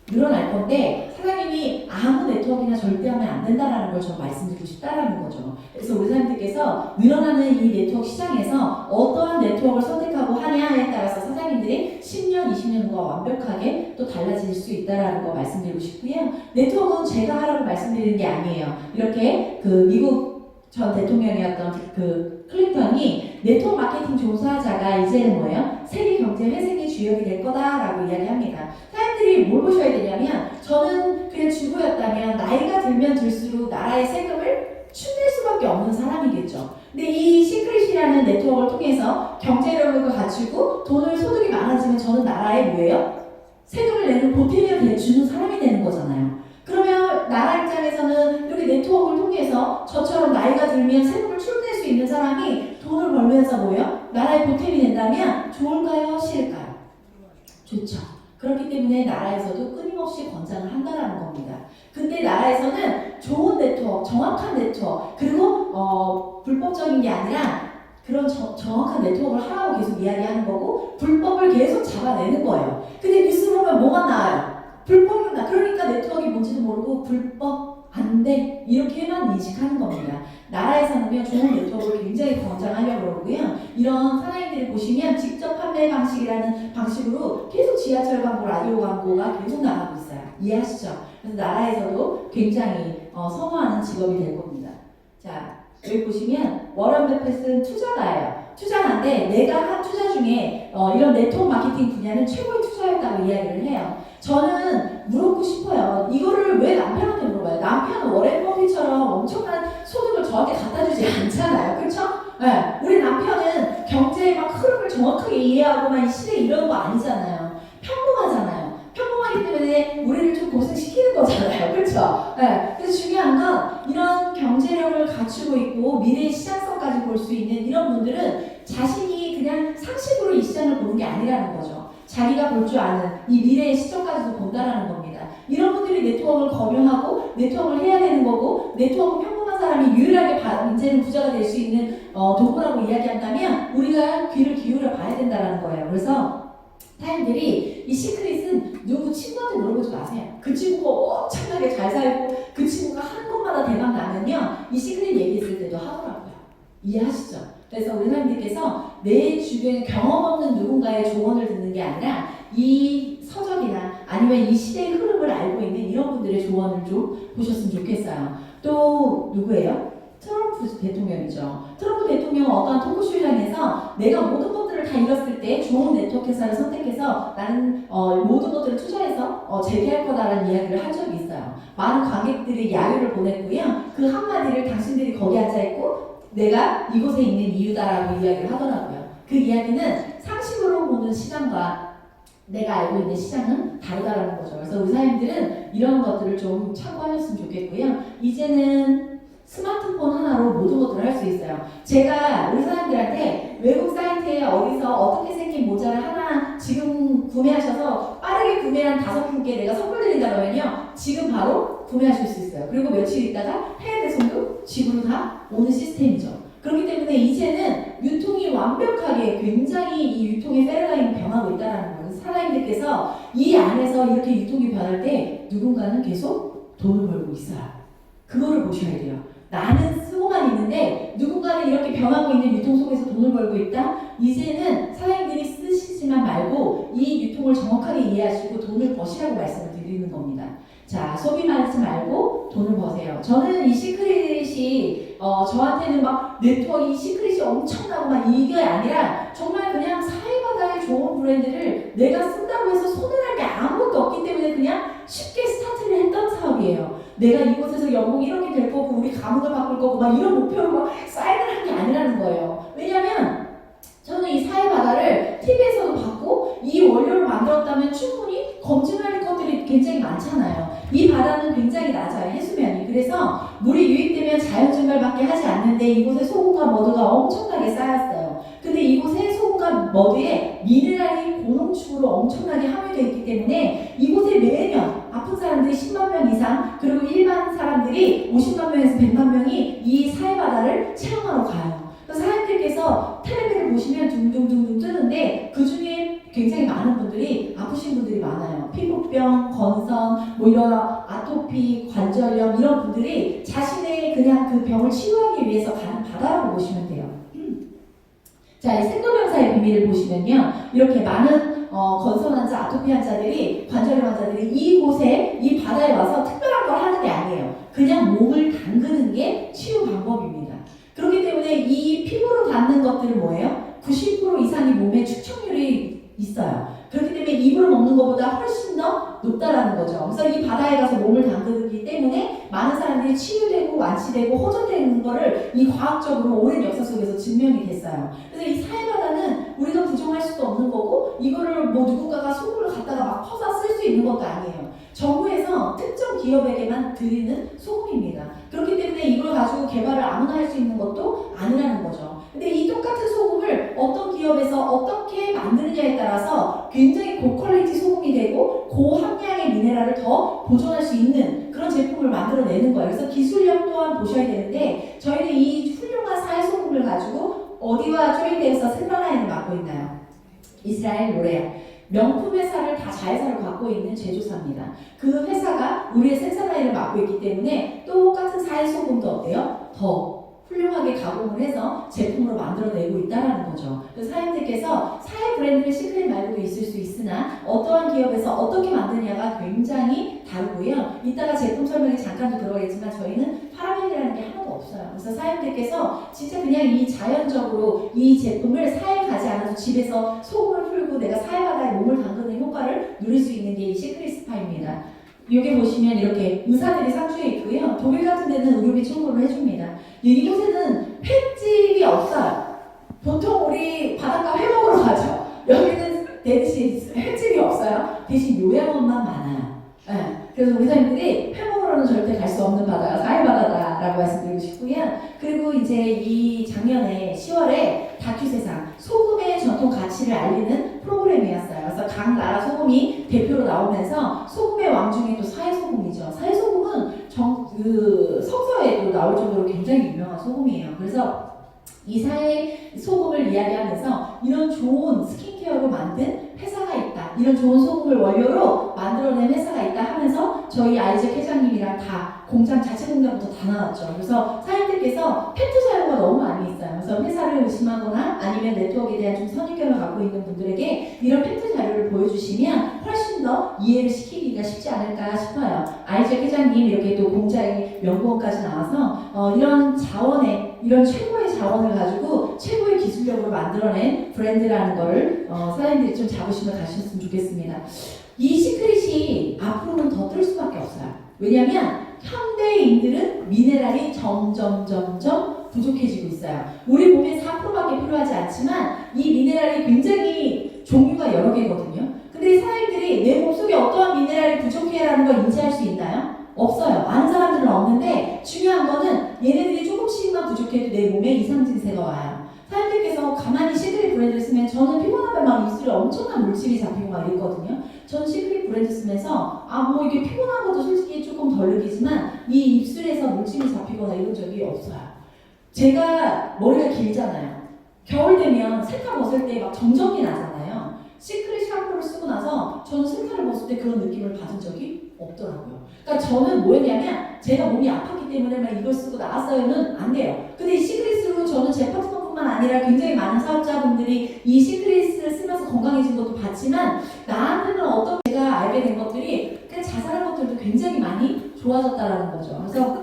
A: 늘어날 건데 사장님이 아무 네트워크나 절대 하면 안 된다라는 걸 저 말씀드리고 싶다라는 거죠. 그래서 우리 사장님들께서 늘어나는 이 네트워크 시장에서 어떠한 네트워크를 선택하고 하냐에 따라서 사장님들이 10년, 20년 후가 완벽하게 또 달라질 수 있다라는 거 말씀드리고 싶고요. 네트워크는 제가 하라고 말씀드리는 게 아니에요. 이렇게 그 미국 전 대통령이었던 그 클린턴이 네트워크 마케팅 종사자가 이제는 뭐예요? 세계 경제 회생의 주역이 될 거다라고 이야기합니다. 사람들이 뭘 보셔야 되냐면 저는 그냥 주부였다면 나이가 들면 들수록 나라의 세금을 축낼 수밖에 없는 사람이겠죠. 근데 이 시크릿이라는 네트워크를 통해서 경제력을 갖추고 돈을 소득이 많아지면 저는 나라에 뭐예요? 세금을 내는 보탬을 주는 사람이 되는 거잖아요. 그러면 나라 입장에서는 이렇게 네트워크를 통해서 저처럼 나이가 들면 세금을 축낼 수 있는 사람이 돈을 벌면서 뭐예요? 나라의 보탬이 된다면 좋을까요? 싫을까요? 좋죠. 그렇기 때문에 나라에서도 끊임없이 권장을 한다는 겁니다. 근데 나라에서는 좋은 네트워크, 정확한 네트워크, 그리고 불법적인 게 아니라 그런 정확한 네트워크를 하라고 계속 이야기하는 거고 불법을 계속 잡아내는 거예요. 근데 뉴스 보면 뭐가 나와요? 불법이다. 그러니까 네트워크가 뭔지도 모르고 불법 안 돼. 이렇게만 인식하는 겁니다. 나라에서는요 좋은 네트워크를 굉장히 권장하려고 그러고요. 이런 사나이들을 보시면 직접 판매 방식이라는 방식으로 계속 지하철 광고, 라디오 광고가 계속 나가고 있어요. 이해하시죠? 그래서 나라에서도 굉장히 선호하는 직업이 될 겁니다. 자, 여기 보시면 워런 버핏은 투자가예요. 투자가인데 내가 한 투자 중에 이런 네트워크 마케팅 분야는 최고의 투자였다고 이야기를 해요. 저는 물어보고 싶어요. 이거를 왜 남편한테 물어봐요? 남편은 워렌 버핏처럼 엄청난 소득을 저한테 갖다 주지 않잖아요. 그렇죠? 네. 우리 남편은 경제의 막 흐름을 정확하게 이해하고 막 이 시대 이런 거 아니잖아요. 평범하잖아요. 평범하기 때문에 우리를 좀 고생시키는 거잖아요. 그렇죠? 네. 그래서 중요한 건 이런 경제력을 갖추고 있고 미래의 시장성까지 볼 수 있는 이런 분들은 자신이 그냥 상식으로 이 시장을 보는 게 아니라는 거죠. 자기가 볼 줄 아는 이 미래의 시점까지도 본다라는 겁니다. 이런 분들이 네트워크를 검열하고 네트워크를 해야 되는 거고 네트워크 평범한 사람이 유일하게 이제는 부자가 될 수 있는 도구라고 이야기한다면 우리가 귀를 기울여 봐야 된다는 거예요. 그래서 타인들이 이 시크릿은 누구 친구한테 물어보지 마세요. 그 친구가 엄청나게 잘 살고 그 친구가 하는 것마다 대박 나면요 이 시크릿 얘기했을 때도 하더라고요. 이해하시죠? 그래서 우리 사람들께서 내 주변에 경험 없는 누군가의 조언을 듣는 게 아니라 이 서적이나 아니면 이 시대의 흐름을 알고 있는 이런 분들의 조언을 좀 보셨으면 좋겠어요. 또 누구예요? 트럼프 대통령이죠. 트럼프 대통령은 어떠한 토크쇼장에서 내가 모든 것들을 다 다 잃었을 때 좋은 네트워크 회사를 선택해서 나는 모든 것들을 투자해서 재기할 거다라는 이야기를 한 적이 있어요. 많은 관객들이 야유를 보냈고요. 그 한마디를 당신들이 거기 앉아있고 내가 이곳에 있는 이유다라고 이야기를 하더라고요. 그 이야기는 상식으로 보는 시장과 내가 알고 있는 시장은 다르다라는 거죠. 그래서 의사님들은 이런 것들을 좀 참고하셨으면 좋겠고요. 이제는 스마트폰 하나로 모든 것들을 할 수 있어요. 제가 우리 사람들한테 외국 사이트에 어디서 어떻게 생긴 모자를 하나 지금 구매하셔서 빠르게 구매한 5분께 내가 선물 드린다 그러면요. 지금 바로 구매하실 수 있어요. 그리고 며칠 있다가 해외 배송도 집으로 다 오는 시스템이죠. 그렇기 때문에 이제는 유통이 완벽하게 굉장히 이 유통의 패러다임이 변하고 있다는 거예요. 사장님들께서 이 안에서 이렇게 유통이 변할 때 누군가는 계속 돈을 벌고 있어요. 그거를 보셔야 돼요. 나는 쓰고만 있는데 누군가는 이렇게 변하고 있는 유통 속에서 돈을 벌고 있다? 이제는 사장님들이 쓰시지만 말고 이 유통을 정확하게 이해하시고 돈을 버시라고 말씀을 드리는 겁니다. 자, 소비만 하지 말고 돈을 버세요. 저는 이 시크릿이 저한테는 막 네트워크 이 시크릿이 엄청나고 막 이게 아니라 정말 그냥 사회바다의 좋은 브랜드를 내가 쓴다고 해서 손해날 게 아무것도 없기 때문에 그냥 쉽게 스타트를 했던 사업이에요. 내가 이곳에서 연봉 1억이 될 거고 우리 가문을 바꿀 거고 막 이런 목표로 막 사인을 한 게 아니라는 거예요. 왜냐면 저는 이 사회바다를 TV에서도 봤고 이 원료를 만들었다면 충분히 검증할 것들이 굉장히 많잖아요. 이 바다는 굉장히 낮아요. 해수면이. 그래서 물이 유입되면 자연 증발밖에 하지 않는데 이곳에 소금과 머드가 엄청나게 쌓였어요. 근데 이곳에 소금과 머드에 미네랄이 고농축으로 엄청나게 함유되어 있기 때문에 이곳에 매년 아픈 사람들이 10만 명 이상 그리고 일반 사람들이 50만 명에서 100만 명이 이 사회바다를 체험하러 가요. 그래서 사람들께서 텔레비를 보시면 둥둥둥둥 뜨는데 그 중에 굉장히 많은 분들이 아프신 분들이 많아요. 피부병, 건선, 뭐 이런 아토피, 관절염 이런 분들이 자신의 그냥 그 병을 치유하기 위해서 가는 바다라고 보시면 돼요. 자, 이 생로병사의 비밀을 보시면요. 이렇게 많은 건선 환자, 아토피 환자들이, 관절염 환자들이 이곳에, 이 바다에 와서 특별한 걸 하는 게 아니에요. 그냥 몸을 담그는 게 치유 방법입니다. 그렇기 때문에 이 피부로 닿는 것들은 뭐예요? 90% 이상이 몸에 축척률이 있어요. 그렇기 때문에 입으로 먹는 것보다 훨씬 더 높다라는 거죠. 그래서 이 바다에 가서 몸을 담그기 때문에 많은 사람들이 치유되고 완치되고 호전되는 거를 이 과학적으로 오랜 역사 속에서 증명이 됐어요. 그래서 이 사회바다는 우리가 부정할 수도 없는 거고 이거를 뭐 누군가가 소금을 갖다가 막 퍼서 쓸 수 있는 것도 아니에요. 정부에서 특정 기업에게만 드리는 소금입니다. 그렇기 때문에 이걸 가지고 개발을 아무나 할 수 있는 것도 아니라는 거죠. 근데 이 똑같은 소금을 어떤 기업에서 어떻게 만드느냐에 따라서 굉장히 고퀄리티 소금이 되고 고함량의 미네랄을 더 보존할 수 있는 그런 제품을 만들어내는 거예요. 그래서 기술력 또한 보셔야 되는데 저희는 이 훌륭한 사회 소금을 가지고 어디와 조인되어서 생산라인을 맡고 있나요? 이스라엘 로레알. 명품 회사를 다 자회사를 갖고 있는 제조사입니다. 그 회사가 우리의 생산라인을 맡고 있기 때문에 똑같은 사회 소금도 어때요? 더 훌륭하게 가공을 해서 제품으로 만들어내고 있다는 거죠. 그래서 사장님들께서 사회 브랜드는 시크릿 말고도 있을 수 있으나 어떠한 기업에서 어떻게 만드냐가 굉장히 다르고요. 이따가 제품 설명에 잠깐도 들어가겠지만 저희는 파라벤이라는 게 하나도 없어요. 그래서 사장님들께서 진짜 그냥 이 자연적으로 이 제품을 사회에 가지 않아도 집에서 소금을 풀고 내가 사회바다에 몸을 담그는 효과를 누릴 수 있는 게 이 시크릿 스파입니다. 여기 보시면 이렇게 의사들이 상주해 있고요. 독일 같은 데는 의료비 청구를 해줍니다. 이곳에는 횟집이 없어요. 보통 우리 바닷가 회 먹으러 가죠. 여기는 대신 횟집이 없어요. 대신 요양원만 많아요. 네. 그래서 우리 사람들이 회 먹으러는 절대 갈 수 없는 바다가 사회바다다라고 말씀드리고 싶고요. 그리고 이제 이 작년에 10월에 다큐세상 소금의 전통 가치를 알리는 프로그램이었어요. 그래서 각 나라 소금이 대표로 나오면서 소금의 왕중이 또 사회소금이죠. 사회소금은 성서에도 나올 정도로 굉장히 유명한 소금이에요. 그래서 이 사회 소금을 이야기하면서 이런 좋은 스킨케어로 만든 회사가 있다. 이런 좋은 소금을 원료로 만들어낸 회사가 있다 하면서 저희 아이잭 회장님이랑 다 공장 자체 공장부터 다 나왔죠. 그래서 사장님들께서 팩트 자료가 너무 많이 있어요. 그래서 회사를 의심하거나 아니면 네트워크에 대한 좀 선입견을 갖고 있는 분들에게 이런 팩트 자료를 보여주시면 훨씬 더 이해를 시키기가 쉽지 않을까 싶어요. 아이잭 회장님 이렇게 또 공장의 연구원까지 나와서 이런 자원의 이런 최고의 자원을 가지고 최고의 기술력으로 만들어낸 브랜드라는 거를 사장님들이 좀 자부심을 가셨으면 좋겠습니다. 이 시크릿이 앞으로는 더 뜰 수밖에 없어요. 왜냐하면 현대인들은 미네랄이 점점 부족해지고 있어요. 우리 몸에 4%밖에 필요하지 않지만 이 미네랄이 굉장히 종류가 여러 개거든요. 근데 사람들이 내 몸속에 어떠한 미네랄이 부족해라는 걸 인지할 수 있나요? 없어요. 아는 사람들은 없는데 중요한 거는 얘네들이 조금씩만 부족해도 내 몸에 이상 증세가 와요. 사람들께서 가만히 시크릿 브랜드를 쓰면 저는 피곤하면 막 입술에 엄청난 물집이 잡히고 막 이랬거든요. 저는 시크릿 브랜드 쓰면서 뭐 이게 피곤한 것도 솔직히 조금 덜 느끼지만 이 입술에서 물집이 잡히거나 이런 적이 없어요. 제가 머리가 길잖아요. 겨울 되면 세탁 벗을 때 막 정전기 나잖아요. 시크릿 샴푸를 쓰고 나서 저는 세탁을 벗을 때 그런 느낌을 받은 적이 없더라고요. 그러니까 저는 뭐였냐면 제가 몸이 아팠기 때문에 막 이걸 쓰고 나왔어요는 안 돼요. 근데 이 시크릿으로 저는 제 파트너뿐만 아니라 굉장히 많은 사업자분들이 이 시크릿을 쓰면서 건강해진 것도 봤지만 나한테는 어떤 제가 알게 된 것들이 그냥 자잘한 것들도 굉장히 많이 좋아졌다라는 거죠. 그래서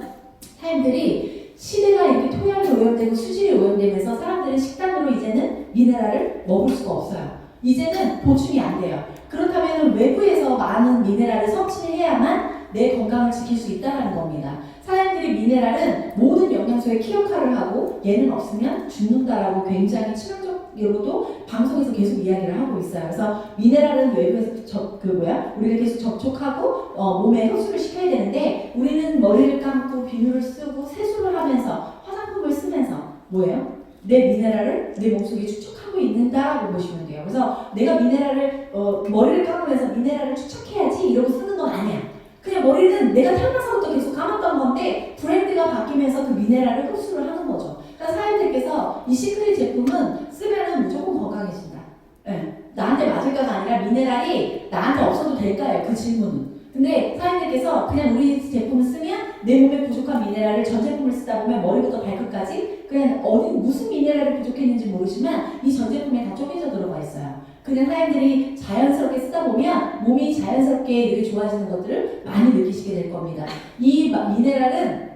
A: 사람들이 시대가 이렇게 토양이 오염되고 수질이 오염되면서 사람들은 식단으로 이제는 미네랄을 먹을 수가 없어요. 이제는 보충이 안 돼요. 그렇다면 외부에서 많은 미네랄을 섭취를 해야만 내 건강을 지킬 수 있다는 겁니다. 사람들이 미네랄은 모든 영양소의 키 역할을 하고 얘는 없으면 죽는다라고 굉장히 치명적으로도 방송에서 계속 이야기를 하고 있어요. 그래서 미네랄은 외부에서 우리가 계속 접촉하고 몸에 흡수를 시켜야 되는데 우리는 머리를 감고 비누를 쓰고 세수를 하면서 화장품을 쓰면서 뭐예요? 내 미네랄을 내 몸속에 축적하고 있는다라고 보시면 돼요. 그래서 내가 미네랄을 머리를 감으면서 미네랄을 축적해야지 이러고 쓰는 건 아니야. 그냥 머리는 내가 태어나서부터 계속 감았던 건데 브랜드가 바뀌면서 그 미네랄을 흡수를 하는 거죠. 그러니까 사람들께서 이 시크릿 제품은 쓰면은 무조건 건강해진다. 네. 나한테 맞을까가 아니라 미네랄이 나한테 없어도 될까요? 그 질문은. 근데 사장님께서 그냥 우리 제품을 쓰면 내 몸에 부족한 미네랄을 전 제품을 쓰다 보면 머리부터 발끝까지 그냥 무슨 미네랄이 부족했는지 모르지만 이 전 제품에 다 쪼개져 들어가 있어요. 그냥 사람들이 자연스럽게 쓰다 보면 몸이 자연스럽게 이렇게 좋아지는 것들을 많이 느끼시게 될 겁니다. 이 미네랄은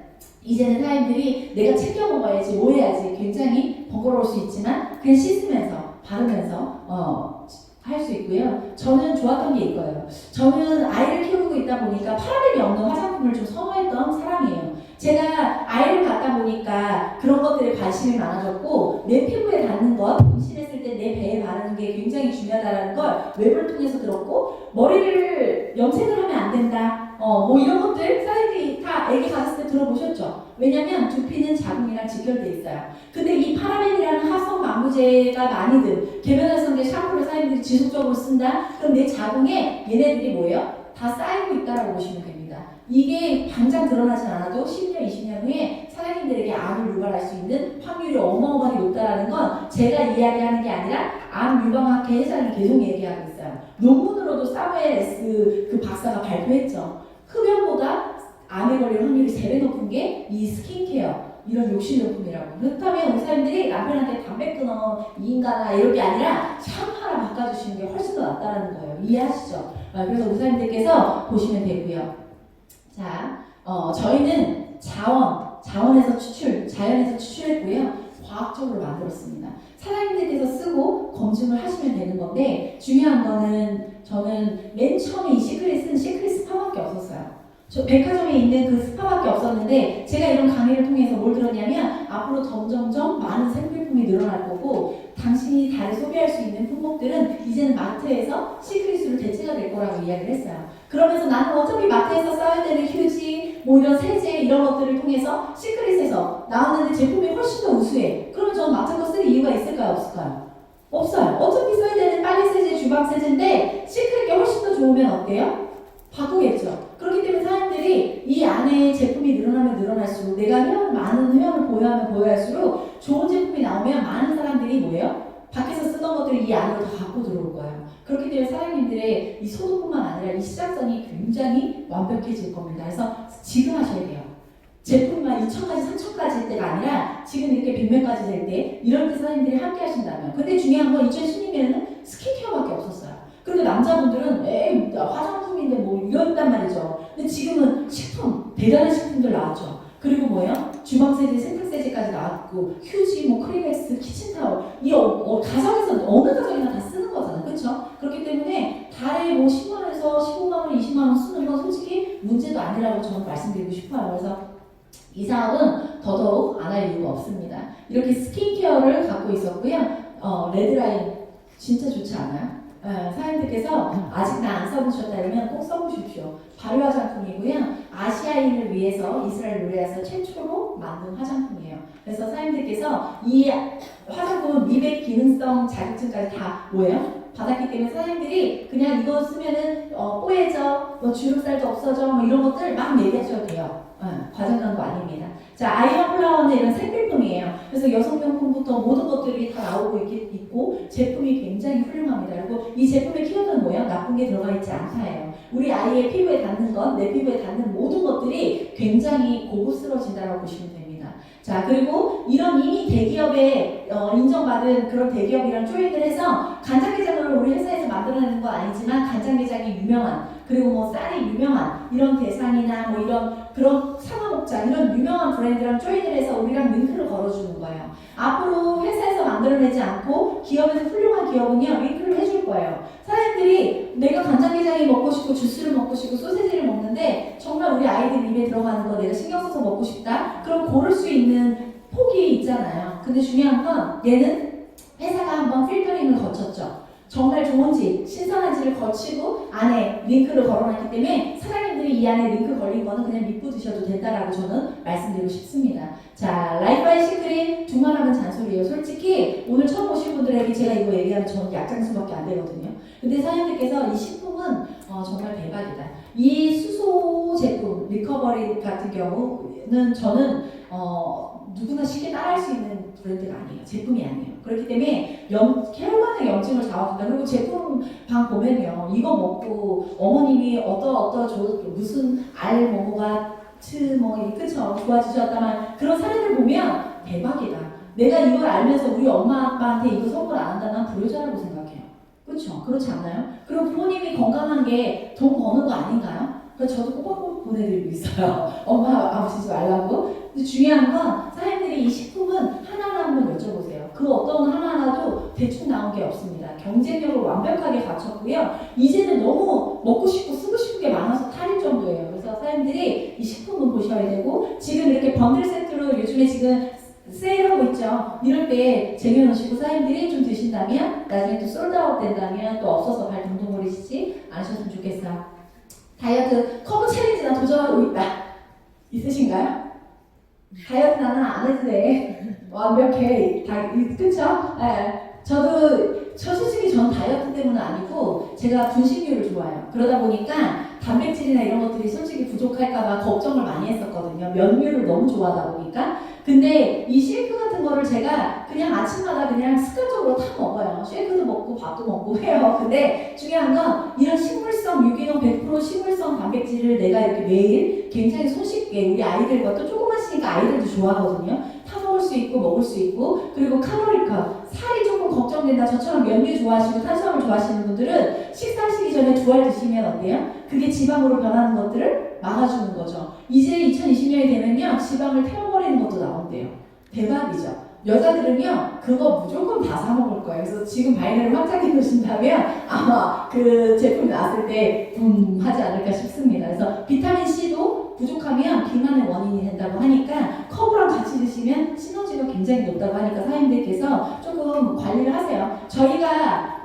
A: 이제는 사람들이 내가 챙겨 먹어야지 뭐 해야지 굉장히 번거로울 수 있지만 그냥 씻으면서 바르면서 할 수 있고요. 저는 좋았던 게 이거예요. 저는 아이를 키우고 있다 보니까 파라벤이 없는 화장품을 좀 선호했던 사람이에요. 제가 아이를 갖다 보니까 그런 것들에 관심이 많아졌고 내 피부에 닿는 것, 임신했을 때 내 배에 바르는 게 굉장히 중요하다는 걸 외부를 통해서 들었고 머리를 염색을 하면 안 된다. 뭐 이런 것들 사람들이 다 애기 가졌을 때 들어보셨죠? 왜냐면 두피는 자궁이랑 직결돼 있어요. 근데 이 파라벤이라는 합성 방부제가 많이 든 계면활성제 샴푸를 사람들이 지속적으로 쓴다? 그럼 내 자궁에 얘네들이 뭐예요? 다 쌓이고 있다라고 보시면 됩니다. 이게 당장 드러나진 않아도 10년, 20년 후에 사장님들에게 암을 유발할 수 있는 확률이 어마어마하게 높다라는 건 제가 이야기하는 게 아니라 암 유방학회 회장이 계속 얘기하고 있어요. 논문으로도 사무엘 S 그 박사가 발표했죠. 흡연보다 암에 걸릴 확률이 3배 높은 게 이 스킨케어 이런 욕실용품이라고. 그렇다면 우리 사람들이 남편한테 담배 끊어 이 인간아 이럴 게 아니라 샴푸 하나 바꿔주시는 게 훨씬 더 낫다는 거예요. 이해하시죠? 그래서 우리 사람들께서 보시면 되고요. 자, 저희는 자원에서 자연에서 추출했고요. 과학적으로 만들었습니다. 사장님들께서 쓰고 검증을 하시면 되는 건데 중요한 거는 저는 맨 처음에 이 시크릿은 시크릿 스파밖에 없었어요. 저 백화점에 있는 그 스파밖에 없었는데 제가 이런 강의를 통해서 뭘 들었냐면 앞으로 점점점 많은 생필품이 늘어날 거고 당신이 달 소비할 수 있는 품목들은 이제는 마트에서 시크릿으로 대체가 될 거라고 이야기를 했어요. 그러면서 나는 어차피 마트에서 써야 되는 휴지, 뭐 이런 세제 이런 것들을 통해서 시크릿에서 나왔는데 제품이 훨씬 더 우수해. 그러면 저는 마트 거 쓸 이유가 있을까요? 없을까요? 없어요. 어차피 써야 되는 빨래 세제, 주방 세제인데 시크릿이 훨씬 더 좋으면 어때요? 바꾸겠죠. 그렇기 때문에 사람들이 이 안에 제품이 늘어나면 늘어날수록 내가 많은 회원을 보유하면 보유할수록 좋은 제품이 나오면 많은 사람들이 뭐예요? 밖에서 쓰던 것들을 이 안으로 다 갖고 들어올 거예요. 그렇기 때문에 사장님들의 이 소득뿐만 아니라 이 시장성이 굉장히 완벽해질 겁니다. 그래서 지금 하셔야 돼요. 제품만 2,000가지, 3,000가지일 때가 아니라 지금 이렇게 100명까지 될 때 이런 때 사장님들이 함께 하신다면 근데 중요한 건 2016년에는 스킨케어밖에 없었어요. 그런데 남자분들은 에이 화장품인데 뭐 이런단 말이죠. 근데 지금은 식품, 대단한 식품들 나왔죠. 그리고 뭐예요? 주방세제, 세탁세제까지 나왔고 휴지, 뭐 크리넥스, 키친타올 아니라고 저는 말씀드리고 싶어요. 그래서 이 사업은 더더욱 안 할 이유가 없습니다. 이렇게 스킨케어를 갖고 있었고요. 레드라인 진짜 좋지 않아요? 사장님들께서 아직 나 안 써보셨다 그러면 꼭 써보십시오. 발효 화장품이고요. 아시아인을 위해서 이스라엘 노래에서 최초로 만든 화장품이에요. 그래서 사장님들께서 이 화장품은 미백 기능성 자격증까지 다 뭐예요? 받았기 때문에 사장님들이 그냥 이거 쓰면은 뽀얘져, 뭐 주름살도 없어져, 뭐 이런 것들 막 얘기하셔도 돼요. 과장난 거 아닙니다. 자, 아이언 플라워는 이런 색필품이에요. 그래서 여성용품부터 모든 것들이 다 나오고 있고 제품이 굉장히 훌륭합니다. 그리고 이 제품의 키워드는 뭐예요? 나쁜 게 들어가 있지 않다예요. 우리 아이의 피부에 닿는 것, 내 피부에 닿는 모든 것들이 굉장히 고급스러워진다고 보시면 됩니다. 자, 그리고 이런 이미 대기업에 인정받은 그런 대기업이랑 조인을 해서 간장게장을 우리 회사에서 만들어내는 건 아니지만 간장게장이 유명한, 그리고 뭐 쌀이 유명한 이런 대상이나 뭐 이런 그런 상하목장 이런 유명한 브랜드랑 조인을 해서 우리랑 링크를 걸어주는 거예요. 앞으로 회사에서 만들어내지 않고 기업에서 훌륭한 기업은요 링크를 해줄 거예요. 사장님들이 내가 간장게장이 먹고 싶고 주스를 먹고 싶고 소세지를 먹는데 정말 우리 아이들 입에 들어가는 거 내가 신경 써서 먹고 싶다? 그럼 고를 수 있는 폭이 있잖아요. 근데 중요한 건 얘는 회사가 한번 필터링을 거쳤죠. 정말 좋은지 신선한지를 거치고 안에 링크를 걸어놨기 때문에 사장님들이 이 안에 링크 걸린 거는 그냥 믿고 드셔도 된다라고 저는 말씀드리고 싶습니다. 자, 라이프바이 시크릿 두말하면 잔소리예요. 솔직히 오늘 처음 오신 분들에게 제가 이거 얘기하면 저는 약장수밖에 안 되거든요. 근데 사장님들께서 이 식품은 정말 대박이다. 이 수소 제품 리커버리 같은 경우는 저는 누구나 쉽게 따라할 수 있는 브랜드가 아니에요. 제품이 아니에요. 그렇기 때문에 혈관의 염증을 잡아준다. 그리고 제품 방 보면요. 이거 먹고 어머님이 무슨 뭐가 그쵸 좋아지셨다만 그런 사례를 보면 대박이다. 내가 이걸 알면서 우리 엄마 아빠한테 이거 선물 안 한다. 난 불효자라고 생각해요. 그렇죠? 그렇지 않나요? 그리고 부모님이 건강한 게 돈 버는 거 아닌가요? 그래서 저도 꼬박꼬박 보내드리고 있어요. 엄마 아프시지 말라고. 근데 중요한 건 사장님들이 이 식품은 하나하나 한번 여쭤보세요. 그 어떤 하나하나도 대충 나온 게 없습니다. 경쟁력을 완벽하게 갖췄고요. 이제는 너무 먹고 싶고 쓰고 싶은 게 많아서 탈일 정도예요. 그래서 사장님들이 이 식품은 보셔야 되고 지금 이렇게 번들 세트로 요즘에 지금 세일하고 있죠. 이럴 때 쟁여놓으시고 사장님들이 좀 드신다면 나중에 또 솔드아웃 된다면 또 없어서 발 동동거리시지 않으셨으면 좋겠어요. 다이어트 커브 챌린지 나 도전하고 있다. 있으신가요? 다이어트 나는 안 해도 돼. 완벽해. 그쵸? 네. 솔직히 저는 다이어트 때문은 아니고 제가 분식류를 좋아해요. 그러다 보니까 단백질이나 이런 것들이 솔직히 부족할까봐 걱정을 많이 했었거든요. 면류를 너무 좋아하다 보니까. 근데 이 쉐이크 같은 거를 제가 그냥 아침마다 그냥 습관적으로 다 먹어요. 쉐이크도 먹고 밥도 먹고 해요. 근데 중요한 건 이런 식물성 유기농 100% 식물성 단백질을 내가 이렇게 매일 굉장히 손쉽게 우리 아이들과 또 조그마시니까 아이들도 좋아하거든요. 타 먹을 수 있고 먹을 수 있고 그리고 칼로리컷 살이 조금 걱정된다. 저처럼 면류 좋아하시고 탄수화물 좋아하시는 분들은 식사하시기 전에 2알 드시면 어때요? 그게 지방으로 변하는 것들을 막아주는 거죠. 이제 2020년이 되면요 지방을 태워버리는 것도 나온대요. 대박이죠. 여자들은요 그거 무조건 다 사 먹을 거예요. 그래서 지금 바이너를 확장 해놓으신다면 아마 그 제품 나왔을 때 하지 않을까 싶습니다. 그래서 비타민 C도 부족하면 비만의 원인이 된다고 하니까 컵이랑 같이 드시면 시너지가 굉장히 높다고 하니까 사장님들께서 조금 관리를 하세요. 저희가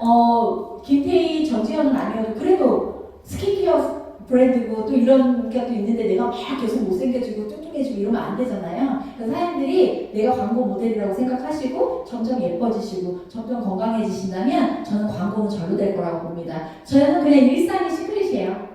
A: 김태희 전지현은 아니어도 그래도 스킨케어 브랜드고 또 이런 게 또 있는데 내가 막 계속 못생겨지고 뚱뚱해지고 이러면 안 되잖아요. 그래서 사람들이 내가 광고 모델이라고 생각하시고 점점 예뻐지시고 점점 건강해지신다면 저는 광고는 절로 될 거라고 봅니다. 저는 그냥 일상이 시크릿이에요.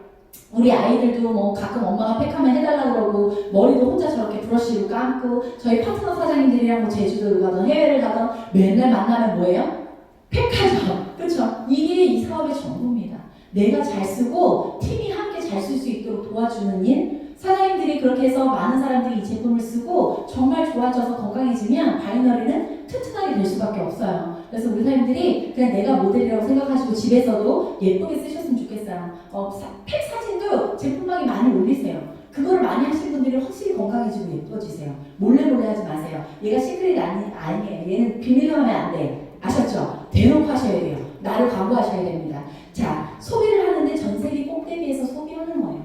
A: 우리 아이들도 뭐 가끔 엄마가 팩하면 해달라고 그러고 머리도 혼자 저렇게 브러쉬로 감고 저희 파트너 사장님들이랑 뭐 제주도를 가든 해외를 가든 맨날 만나면 뭐예요? 팩하죠. 그렇죠? 이게 이 사업의 전부입니다. 내가 잘 쓰고 팀이 함께 잘 쓸 수 있도록 도와주는 일. 사장님들이 그렇게 해서 많은 사람들이 이 제품을 쓰고 정말 좋아져서 건강해지면 바이너리는 튼튼하게 될 수밖에 없어요. 그래서 우리 사장님들이 그냥 내가 모델이라고 생각하시고 집에서도 예쁘게 쓰셨으면 좋겠어요. 팩 사진도 제품방에 많이 올리세요. 그거를 많이 하신 분들이 확실히 건강해지고 예뻐지세요. 몰래 하지 마세요. 얘가 시크릿 아니에요. 얘는 비밀로 하면 안 돼. 아셨죠? 대놓고 하셔야 돼요. 나를 광고하셔야 됩니다. 자, 소비를 하는데 전 세계 꼭대기에서 소비하는 거예요.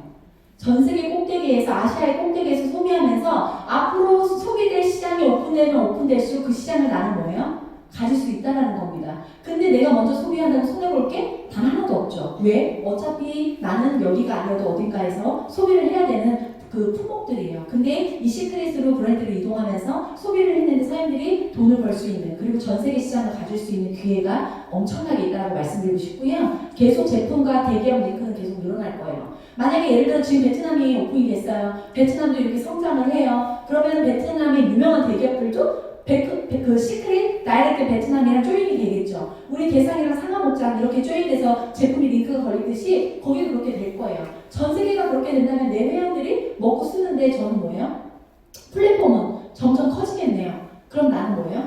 A: 전 세계 꼭대기에 꼭대기에서 아시아의 꼭대기에서 소비하면서 앞으로 소비될 시장이 오픈되면 오픈될수록 그 시장을 나는 뭐예요? 가질 수 있다는 겁니다. 근데 내가 먼저 소비한다고 손해볼 게 단 하나도 없죠. 왜? 어차피 나는 여기가 아니어도 어딘가에서 소비를 해야 되는 그 품목들이에요. 근데 이 시크릿으로 브랜드를 이동하면서 소비를 했는데 사람들이 돈을 벌 수 있는, 그리고 전 세계 시장을 가질 수 있는 기회가 엄청나게 있다고 말씀드리고 싶고요. 계속 제품과 대기업 링크는 계속 늘어날 거예요. 만약에 예를 들어 지금 베트남이 오픈이 됐어요. 베트남도 이렇게 성장을 해요. 그러면 베트남의 유명한 대기업들도 그 시크릿 다이렉트 베트남이랑 조인이 되겠죠. 우리 대상이랑 상하목장 이렇게 조인돼서 제품이 링크가 걸리듯이 거기도 그렇게 될 거예요. 전 세계가 그렇게 된다면 내 회원들이 먹고 쓰는데 저는 뭐예요? 플랫폼은 점점 커지겠네요. 그럼 나는 뭐예요?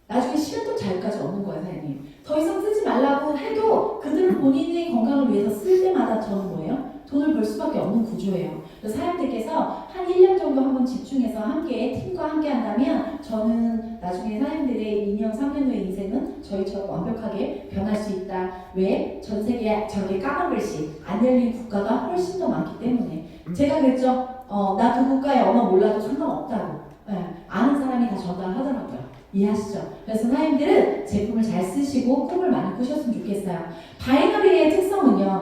A: 나중에 시간도 자유까지 없는 거예요, 사장님. 더 이상 쓰지 말라고 해도 그들은 본인의 건강을 위해서 쓸 때마다 저는 뭐예요? 돈을 벌 수밖에 없는 구조예요. 그래서 사장님들께서 한 1년 정도 한번 집중해서 함께 팀과 함께 한다면 저는 나중에 사장님들의 2년, 3년 후의 인생은 저희처럼 완벽하게 변할 수 있다. 왜? 전 세계에 저렇게 까만 글씨 안 열린 국가가 훨씬 더 많기 때문에. 제가 그랬죠. 나 그 국가의 언어 몰라도 상관없다고. 네, 아는 사람이 다 전달하더라고요. 이해하시죠? 그래서 사장님들은 제품을 잘 쓰시고 꿈을 많이 꾸셨으면 좋겠어요. 바이너리의 특성은요,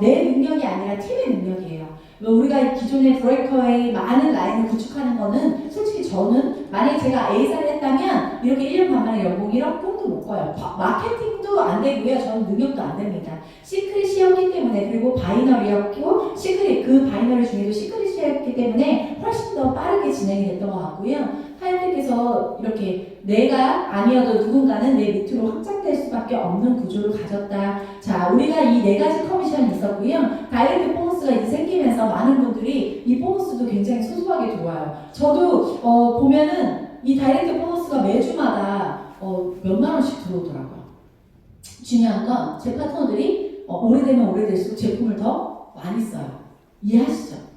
A: 내 능력이 아니라 팀의 능력이에요. 우리가 기존의 브레이커의 많은 라인을 구축하는 거는 솔직히 저는 만약에 제가 A사를 했다면 이렇게 1년 반 만에 연봉 1억 꿈도 못 꿔요. 마케팅도 안 되고요. 저는 능력도 안 됩니다. 시크릿이었기 때문에, 그리고 바이너리였고 시크릿, 그 바이너리 중에도 시크릿이었기 때문에 훨씬 더 빠르게 진행이 됐던 것 같고요. 하이님께서 이렇게 내가 아니어도 누군가는 내 밑으로 확장될 수밖에 없는 구조를 가졌다. 자, 우리가 이 4가지 커미션이 있었고요. 다이렉트 보너스가 이제 생기면서 많은 분들이 이 보너스도 굉장히 소소하게 좋아요. 저도 보면은 이 다이렉트 보너스가 매주마다 몇만 원씩 들어오더라고요. 중요한 건 제 파트너들이 오래되면 오래될수록 제품을 더 많이 써요. 이해하시죠?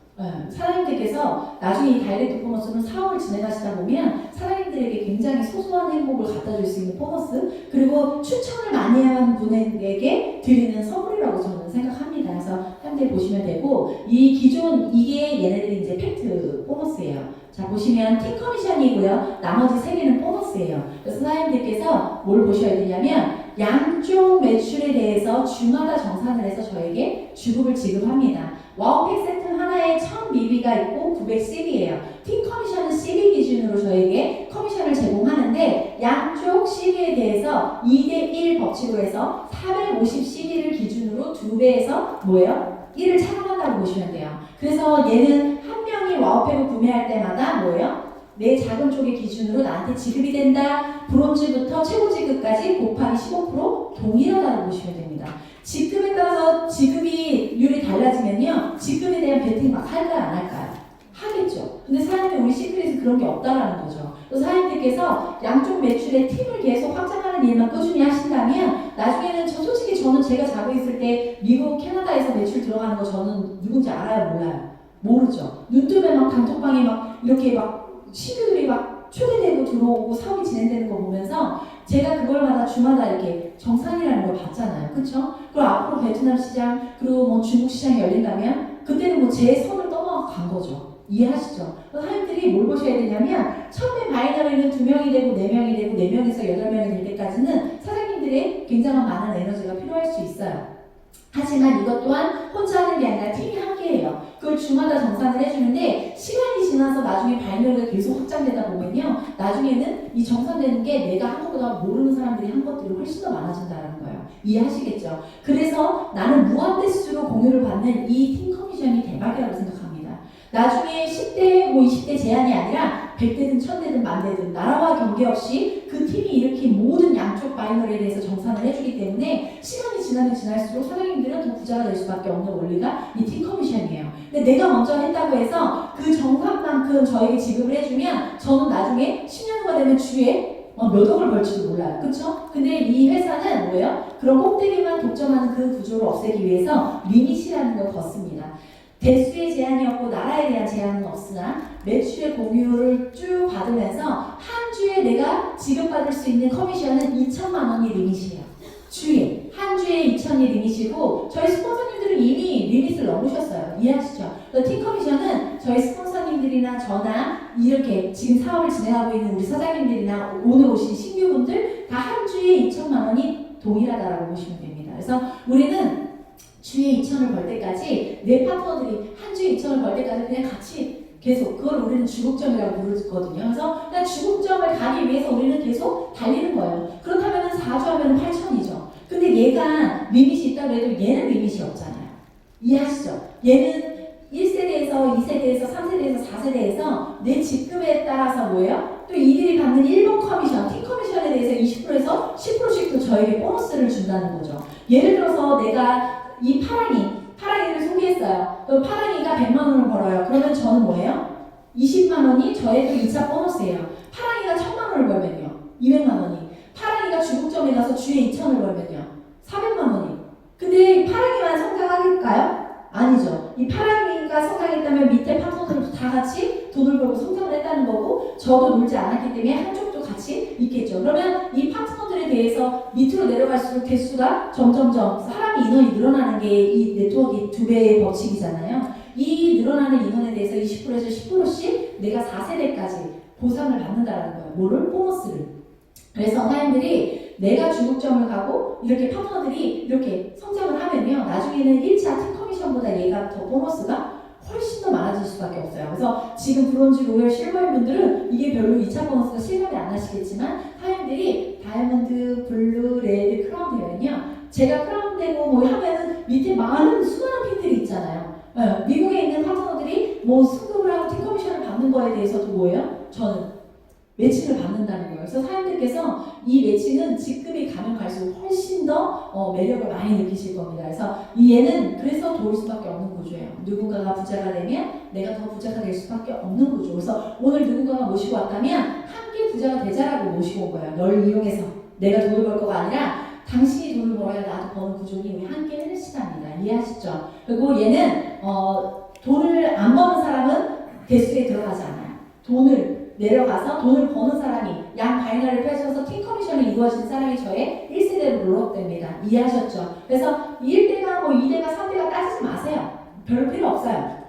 A: 사장님들께서 나중에 이 다이렉트 보너스는 사업을 진행하시다 보면 사장님들에게 굉장히 소소한 행복을 갖다 줄 수 있는 보너스, 그리고 추천을 많이 한 분에게 드리는 선물이라고 저는 생각합니다. 그래서 사장님들 보시면 되고, 이 기존 이게 얘네들이 이제 팩트 보너스예요. 자, 보시면 팀 커미션이고요. 나머지 3개는 보너스예요. 그래서 사장님들께서 뭘 보셔야 되냐면 양쪽 매출에 대해서 주마다 정산을 해서 저에게 주급을 지급합니다. 와우팩 세트 하나에 1000BB가 있고 900CB예요. 팀 커미션은 CB 기준으로 저에게 커미션을 제공하는데 양쪽 CB에 대해서 2대1 법칙으로 해서 450CB를 기준으로 2배에서 뭐예요? 1을 차감한다고 보시면 돼요. 그래서 얘는 한 명이 와우팩을 구매할 때마다 뭐예요? 내 작은 쪽의 기준으로 나한테 지급이 된다. 브론즈부터 최고 지급까지 곱하기 15% 동일하다고 보시면 됩니다. 지급에 따라서 지급이율이 달라지면요, 지급에 대한 베팅 막 할까요, 안 할까요? 하겠죠. 근데 사장님, 우리 시크릿은 그런 게 없다라는 거죠. 그래서 사장님들께서 양쪽 매출의 팀을 계속 확장하는 일만 꾸준히 하신다면 나중에는 솔직히 저는 제가 자고 있을 때 미국, 캐나다에서 매출 들어가는 거 저는 누군지 알아요, 몰라요? 모르죠. 눈 뜨면 막 단톡방에 막 이렇게 막 신규들이 막 초대되고 들어오고 사업이 진행되는 거 보면서 제가 그걸마다 주마다 이렇게 정산이라는 걸 봤잖아요. 그쵸? 그리고 앞으로 베트남 시장, 그리고 뭐 중국 시장이 열린다면 그때는 뭐 제 선을 넘어간 거죠. 이해하시죠? 사람들이 뭘 보셔야 되냐면 처음에 바이너리는 2명이 되고 4명이 되고 4명에서 8명이 될 때까지는 사장님들의 굉장한 많은 에너지가 필요할 수 있어요. 하지만 이것 또한 혼자 하는 게 아니라 팀이 함께해요. 그걸 주마다 정산을 해주는데 시간이 지나서 나중에 바이너리가 계속 확장되다 보면요, 나중에는 이 정산되는 게 내가 한 것보다 모르는 사람들이 한 것들이 훨씬 더 많아진다는 거예요. 이해하시겠죠? 그래서 나는 무한대수로 공유를 받는 이 팀 커미션이 대박이라고 생각합니다. 나중에 10대, 20대 제한이 아니라 100대든 1000대든 10,000대든 나라와 관계없이 그 팀이 일으킨 모든 양쪽 바이너리에 대해서 정산을 해주기 때문에 시간이 지나면 지날수록 사장님들은 더 부자가 될 수밖에 없는 원리가 이 팀 커미션이에요. 근데 내가 먼저 했다고 해서 그 정산만큼 저에게 지급을 해주면 저는 나중에 10년 후가 되면 주에 몇 억을 벌지도 몰라요. 그쵸? 근데 이 회사는 뭐예요? 그런 꼭대기만 독점하는 그 구조를 없애기 위해서 리밋이라는 걸 걷습니다. 대수의 제한이 없고 나라에 대한 제한은 없으나 매출의 공유를 쭉 받으면서 한 주에 내가 지급받을 수 있는 커미션은 2천만 원이 리밋이에요. 주에 한 주에 2천이 리밋이고 저희 스폰서님들은 이미 리밋을 넘으셨어요. 이해하시죠? 팀 커미션은 저희 스폰서님들이나 저나 이렇게 지금 사업을 진행하고 있는 우리 사장님들이나 오늘 오신 신규분들 다 한 주에 2천만 원이 동일하다라고 보시면 됩니다. 그래서 우리는 주에 2천을 벌 때까지 내 파트너들이 한 주에 2천을 벌 때까지 그냥 같이 계속 그걸 우리는 주국점이라고 부르거든요. 그래서 그냥 주국점을 가기 위해서 우리는 계속 달리는 거예요. 그렇다면 4주 하면 8천이죠. 근데 얘가 리밋이 있다고 해도 얘는 리밋이 없잖아요. 이해하시죠? 얘는 1세대에서 2세대에서 3세대에서 4세대에서 내 직급에 따라서 뭐예요? 또 이들이 받는 1번 커미션, 팀 커미션에 대해서 20%에서 10%씩 또 저에게 보너스를 준다는 거죠. 예를 들어서 내가 이 파랑이를 소개했어요. 그럼 파랑이가 100만 원을 벌어요. 그러면 저는 뭐예요? 20만 원이 저의 또 2차 보너스예요. 파랑이가 1000만 원을 벌면요. 200만 원이. 파랑이가 주국점에 가서 주에 2000을 벌면요. 400만 원이. 근데 파랑이만 성장할까요? 아니죠. 이 파랑이가 성장했다면 밑에 파트너들도 다 같이 돈을 벌고 성장을 했다는 거고 저도 놀지 않았기 때문에 한쪽도 같이 있겠죠. 그러면 이 파트너들에 대해서 밑으로 내려갈수록 개수가 점점점 사람이 인원이 늘어나는 게 이 네트워크 2배의 법칙이잖아요. 이 늘어나는 인원에 대해서 20%에서 10%씩 내가 4세대까지 보상을 받는다는 거예요. 뭐를? 보너스를. 그래서 사람들이 내가 중국점을 가고 이렇게 파트너들이 이렇게 성장을 하면요. 나중에는 1차 팀 커미션보다 얘가 더 보너스가 훨씬 더 많아질 수밖에 없어요. 그래서 지금 브론즈, 로열, 실버인 분들은 이게 별로 2차 보너스가 실감이 안 나시겠지만 사람들이 다이아몬드, 블루, 레드, 크라운 되면요. 제가 크라운 되고 뭐 하면은 밑에 많은 수많은 핀들이 있잖아요. 네, 미국에 있는 파트너들이 뭐 승급을 하고 팀 커미션을 받는 거에 대해서도 뭐예요? 저는 매칭을 받는다는 거예요. 그래서 사람들께서 이 매칭은 직급이 가면 갈수록 훨씬 더 매력을 많이 느끼실 겁니다. 그래서 이 얘는 그래서 도울 수밖에 없는 구조예요. 누군가가 부자가 되면 내가 더 부자가 될 수밖에 없는 구조. 그래서 오늘 누군가가 모시고 왔다면 함께 부자가 되자라고 모시고 온 거예요. 널 이용해서 내가 돈을 벌 거가 아니라 당신이 돈을 벌어야 나도 버는 구조니 우리 함께 해내시답니다. 이해하시죠? 그리고 얘는 돈을 안 버는 사람은 대수에 들어가지 않아요. 돈을 내려가서 돈을 버는 사람이 양 바이너리를 펼쳐서 팀 커미션이 이루어진 사람이 저의 1세대로 롤업됩니다. 이해하셨죠? 그래서 1대가 뭐 2대가 3대가 따지지 마세요. 별로 필요 없어요.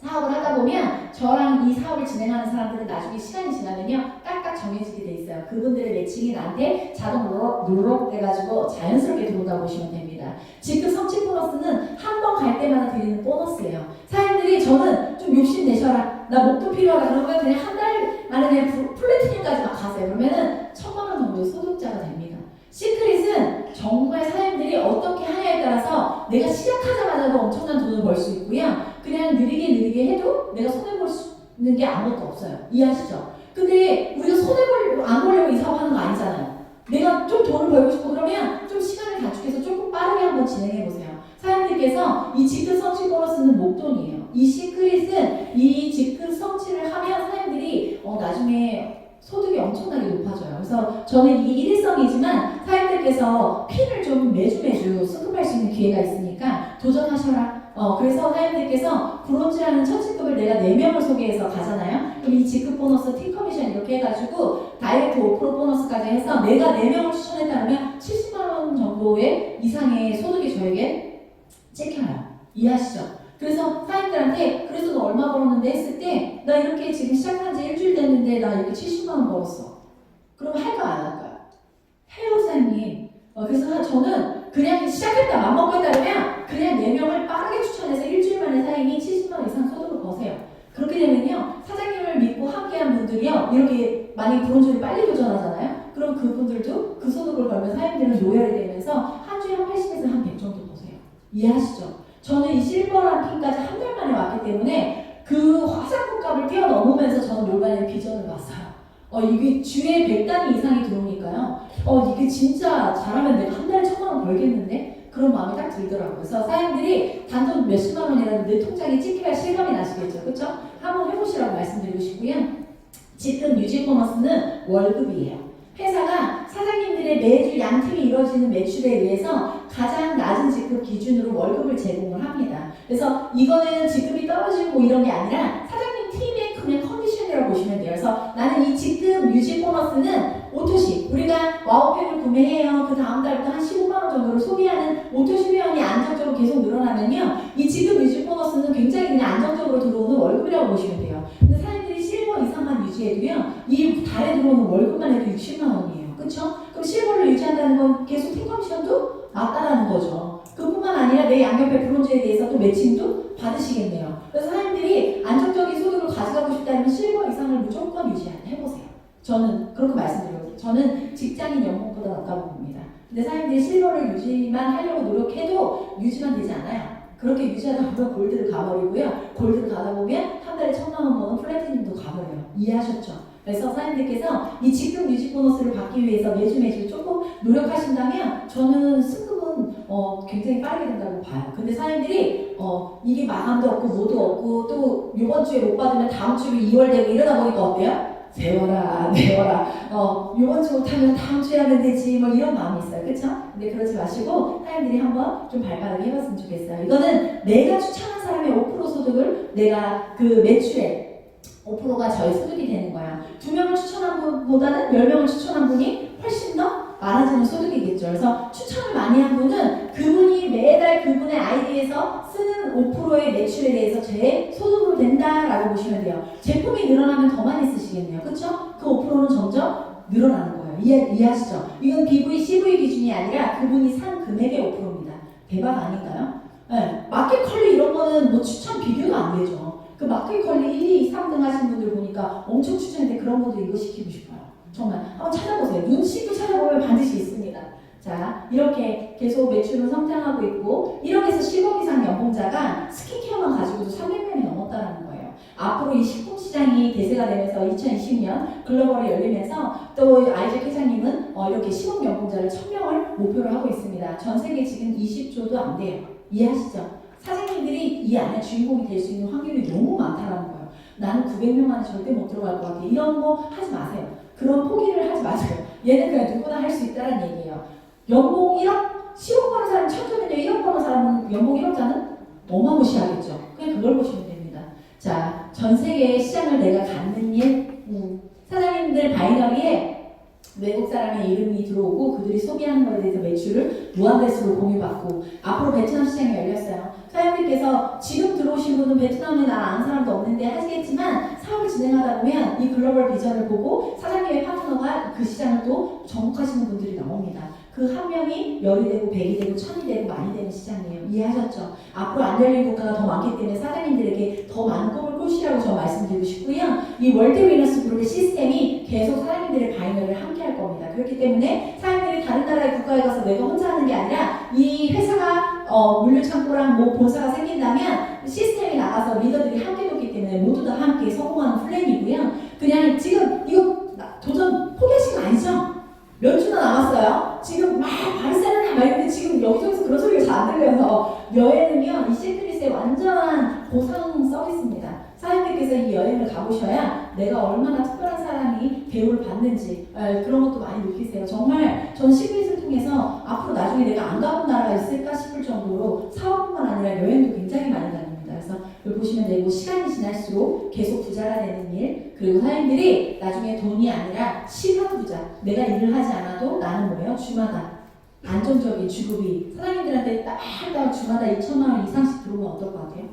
A: 사업을 하다 보면 저랑 이 사업을 진행하는 사람들은 나중에 시간이 지나면요 딱딱 정해지게 돼 있어요. 그분들의 매칭이 나한테 자동 롤업 돼가지고 자연스럽게 들어오다 보시면 됩니다. 직급 성취 보너스는 한 번 갈 때마다 드리는 보너스예요. 사람들이 저는 좀 욕심 내셔라. 나 목도 필요하다. 그러면 그냥 한 달 만에 그냥 플래티늄까지 막 가세요. 그러면은 1000만 원 정도의 소득자가 됩니다. 시크릿은 정말 사람들이 어떻게 하냐에 따라서 내가 시작하자마자도 엄청난 돈을 벌 수 있고요. 그냥 느리게 해도 내가 손해볼 수 있는 게 아무것도 없어요. 이해하시죠? 근데 우리가 안 보려고 이 사업하는 거 아니잖아요. 내가 좀 돈을 벌고 싶고 그러면 좀 시간을 단축해서 조금 빠르게 한번 진행해보세요. 사람들께서 이 직급 성취 보너스는 목돈이에요. 이 시크릿은 이 직급 성취를 하면 사람들이 나중에 소득이 엄청나게 높아져요. 그래서 저는 이게 일회성이지만 사람들께서 핀을 좀 매주 승급할 수 있는 기회가 있으니까 도전하셔라. 그래서 사장님들께서 브론즈라는 첫 직급을 내가 4명을 소개해서 가잖아요. 그럼 이 직급 보너스, 팀 커미션 이렇게 해가지고 다이렉트 5% 보너스까지 해서 내가 4명을 추천했다면 70만 원 정도의 이상의 소득이 저에게 찍혀요. 이해하시죠? 그래서 사장님들한테 그래서 너 얼마 벌었는데 했을 때 나 이렇게 지금 시작한 지 일주일 됐는데 나 이렇게 70만 원 벌었어. 그럼 할까 안 할까요? 해요 사장님. 그래서 저는 그냥 시작했다 맘먹고 했다 그러면 그냥 4명을 빠르게 추천해서 일주일 만에 사장님이 70만 원 이상 소득을 버세요. 그렇게 되면요 사장님을 믿고 함께한 분들이요 이렇게 만약에 브론즈를 빨리 도전하잖아요. 그럼 그분들도 그 소득을 벌면 사장님들은 노열이 되면서 한 주에 한 80에서 한 100 정도 버세요. 이해하시죠? 저는 이 실버란 핀까지 한 달 만에 왔기 때문에 그 화장품값을 뛰어넘으면서 저는 올바른 비전을 봤어요. 이게 주에 100단위 이상이 들어오니까요. 이게 진짜 잘하면 내가 한 달에 1000만 원 벌겠는데? 그런 마음이 딱 들더라고요. 그래서 사장님들이 단돈 몇십만 원이라도 내 통장에 찍혀야 실감이 나시겠죠. 그렇죠? 한번 해보시라고 말씀드리고 싶고요. 지금 유지 보너스는 월급이에요. 회사가 사장님들의 매주 양팀이 이루어지는 매출에 의해서 가장 낮은 직급 기준으로 월급을 제공을 합니다. 그래서 이거는 직급이 떨어지고 이런 게 아니라 사장님 팀의 그냥 컨디션이라고 보시면 돼요. 그래서 나는 이 직급 유지 보너스는 오토십, 우리가 와우팩을 구매해요. 그 다음 달부터 한 15만 원 정도를 소비하는 오토십 회원이 안정적으로 계속 늘어나면요. 이 직급 유지 보너스 보너스는 굉장히 그냥 안정적으로 들어오는 월급이라고 보시면 돼요. 근데 사람들이 실버 이상만 유지해도요, 이 달에 들어오는 월급만 해도 60만 원이에요. 그쵸? 그럼 실버를 유지한다는 건 계속 팀 커미션도 낮다라는 거죠. 그뿐만 아니라 내 양옆에 브론즈에 대해서 또 매칭도 받으시겠네요. 그래서 사람들이 안정적인 소득을 가져가고 싶다면 실버 이상을 무조건 유지해보세요. 저는 그렇게 말씀드려요. 저는 직장인 연봉보다 낫다고 봅니다. 근데 사람들이 실버를 유지만 하려고 노력해도 유지만 되지 않아요. 그렇게 유지하다 보면 골드를 가버리고요. 골드를 가다 보면 한 달에 1,000만 원 버는 플래티넘도 가버려요. 이해하셨죠? 그래서 사장님들께서 이 직급 유지 보너스를 받기 위해서 매주 조금 노력하신다면 저는 승급은 굉장히 빠르게 된다고 봐요. 근데 사장님들이 이게 마감도 없고 뭐도 없고 또 이번 주에 못 받으면 다음 주에 2월 되고 이러다 보니까 어때요? 세워라 이번 주 못하면 다음 주에 하면 되지 뭐 이런 마음이 있어요. 그쵸? 근데 그러지 마시고 사람들이 한번 좀 발빠르게 해봤으면 좋겠어요. 이거는 내가 추천한 사람의 5% 소득을 내가 그 매출에 5%가 저희 소득이 되는 거야. 2명을 추천한 분보다는 10명을 추천한 분이 훨씬 더 많아지는 소득이겠죠. 그래서 추천을 많이 한 분은 그분이 매달 그분의 아이디에서 쓰는 5%의 매출에 대해서 제 소득으로 된다라고 보시면 돼요. 제품이 늘어나면 더 많이 쓰시겠네요. 그쵸? 그 5%는 점점 늘어나는 거예요. 이해하시죠? 이건 PV, CV 기준이 아니라 그분이 산 금액의 5%입니다. 대박 아닌가요? 네. 마켓컬리 이런 거는 뭐 추천 비교가 안 되죠. 그 마켓컬리 1, 2, 3등 하신 분들 보니까 엄청 추천인데 그런 분들 이거 시키고 싶어요. 정말 한번 찾아보세요. 눈치도 찾아보면 반드시 있습니다. 자, 이렇게 계속 매출은 성장하고 있고 1억에서 10억 이상 연봉자가 스킨케어만 가지고도 300명이 넘었다는 거예요. 앞으로 이 식품 시장이 대세가 되면서 2020년 글로벌이 열리면서 또 아이잭 회장님은 이렇게 10억 연봉자를 1000명을 목표로 하고 있습니다. 전 세계 지금 20조도 안 돼요. 이해하시죠? 사장님들이 이 안에 주인공이 될 수 있는 확률이 너무 많다는 거예요. 나는 900명 안에 절대 못 들어갈 것 같아. 이런 거 하지 마세요. 그런 포기를 하지 마세요. 얘는 그냥 누구나 할 수 있다는 얘기예요. 연봉 1억? 10억 버는 사람 천천히인데 1억 버는 사람은 연봉 1억자는 어마무시하겠죠. 그냥 그걸 보시면 됩니다. 자, 전 세계의 시장을 내가 갖는 일, 사장님들 바이너리에 외국 사람의 이름이 들어오고 그들이 소비하는 것에 대해서 매출을 무한대수로 공유받고 앞으로 베트남 시장이 열렸어요. 사장님께서 지금 들어오신 분은 베트남에 나 아는 사람도 없는데 하시겠지만 사업을 진행하다 보면 이 글로벌 비전을 보고 사장님의 파트너가 그 시장을 또 접목하시는 분들이 나옵니다. 그 한 명이 10이 되고 100이 되고 1000이 되고 많이 되는 시장이에요. 이해하셨죠? 앞으로 안 열린 국가가 더 많기 때문에 사장님들에게 더 많은 꿈을 꾸시라고 저 말씀드리고 싶고요. 이 월드 위너스 그룹의 시스템이 계속 사장님들의 바이너를 함께 할 겁니다. 그렇기 때문에 사장님들이 다른 나라의 국가에 가서 내가 혼자 하는 게 아니라 이 회사가 물류창고랑 뭐 본사가 생긴다면 시스템이 나가서 리더들이 함께 뒀기 때문에 모두 다 함께 성공하는 플랜이고요. 그냥 지금 이거 도전 포기하신 거 아니죠? 몇 주나 남았어요. 지금 막 바르셀로나 막 이런데 지금 여기저기서 그런 소리가 잘 안 들려서 여행은요 이 시크릿의 완전한 보상 서비스입니다. 사장님께서 이 여행을 가보셔야 내가 얼마나 특별한 사람이 대우를 받는지 그런 것도 많이 느끼세요. 정말 전 시크릿을 통해서 앞으로 나중에 내가 안 가본 나라가 있을까 싶을 정도로 사업뿐만 아니라 여행도 굉장히 많이 다닙니다. 그래서 여기 보시면 되고 시간이 지날수록 계속 부자가 되는 일 그리고 사장님들이 나중에 돈이 아니라 시간 부자 내가 일을 하지 않아도 나는 뭐예요? 주마다 안정적인 주급이 사장님들한테 딱 주마다 2천만 원 이상씩 들어오면 어떨 것 같아요?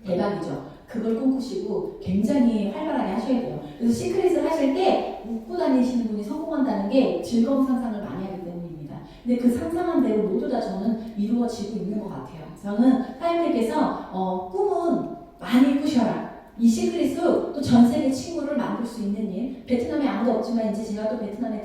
A: 대박이죠. 그걸 꿈꾸시고 굉장히 활발하게 하셔야 돼요. 그래서 시크릿을 하실 때 웃고 다니시는 분이 성공한다는 게 즐거운 상상을 많이 하기 때문입니다. 근데 그 상상한 대로 모두 다 저는 이루어지고 있는 것 같아요. 저는 사장님들께서 꿈은 많이 꾸셔라. 이 시크릿으로 또 전 세계 친구를 만들 수 있는 일. 베트남에 아무도 없지만 이제 제가 또 베트남에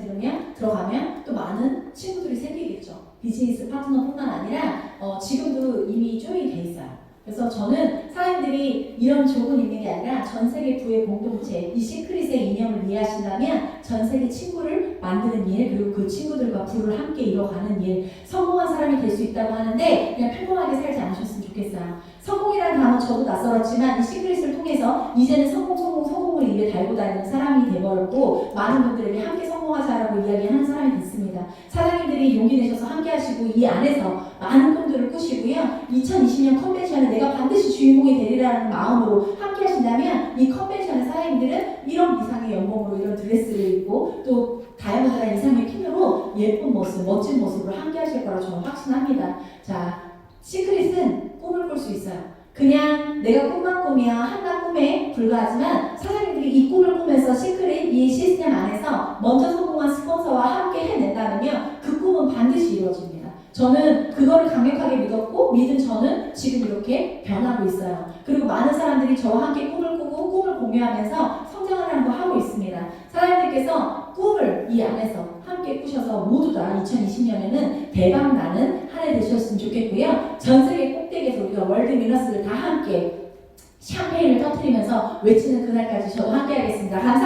A: 들어가면 또 많은 친구들이 생기겠죠. 비즈니스 파트너뿐만 아니라 지금도 이미 조인이 돼 있어요. 그래서 저는 사람들이 이런 조건 있는 게 아니라 전 세계 부의 공동체, 이 시크릿의 이념을 이해하신다면 전 세계 친구를 만드는 일, 그리고 그 친구들과 부를 함께 이뤄가는 일, 성공한 사람이 될 수 있다고 하는데 그냥 평범하게 살지 않으셨으면 좋겠어요. 성공이라는 단어 저도 낯설었지만 이 시크릿을 통해서 이제는 성공을 입에 달고 다니는 사람이 돼버렸고 많은 분들에게 함께 성공하자라고 이야기하는 사람이 됐습니다. 사장님들이 용기 내셔서 함께 하시고 이 안에서 많은 꿈들을 꾸시고요. 2020년 컨벤션에 내가 반드시 주인공이 되리라는 마음으로 함께 하신다면 이 컨벤션의 사장님들은 이런 이상의 연봉으로 이런 드레스를 입고 또 다양한 이상의 핀으로 예쁜 모습, 멋진 모습으로 함께 하실 거라고 저는 확신합니다. 자, 시크릿은 꿈을 꿀 수 있어요. 그냥 내가 꿈만 꾸며 한낱 꿈에 불과하지만 사장님들이 이 꿈을 꾸면서 시크릿 이 시스템 안에서 먼저 성공한 스폰서와 함께 해낸다면요, 그 꿈은 반드시 이루어집니다. 저는 그거를 강력하게 믿었고 믿은 저는 지금 이렇게 변하고 있어요. 그리고 많은 사람들이 저와 함께 꿈을 꾸고 꿈을 공유하면서 성장을 하고 있습니다. 사장님들께서 꿈을 이 안에서 함께 꾸셔서 모두 다 2020년에는 대박 나는 한 해 되셨으면 좋겠고요. 전 세계 꼭대기에서 우리가 월드 위너스를 다 함께 샴페인을 터뜨리면서 외치는 그날까지 저도 함께 하겠습니다. 감사합니다.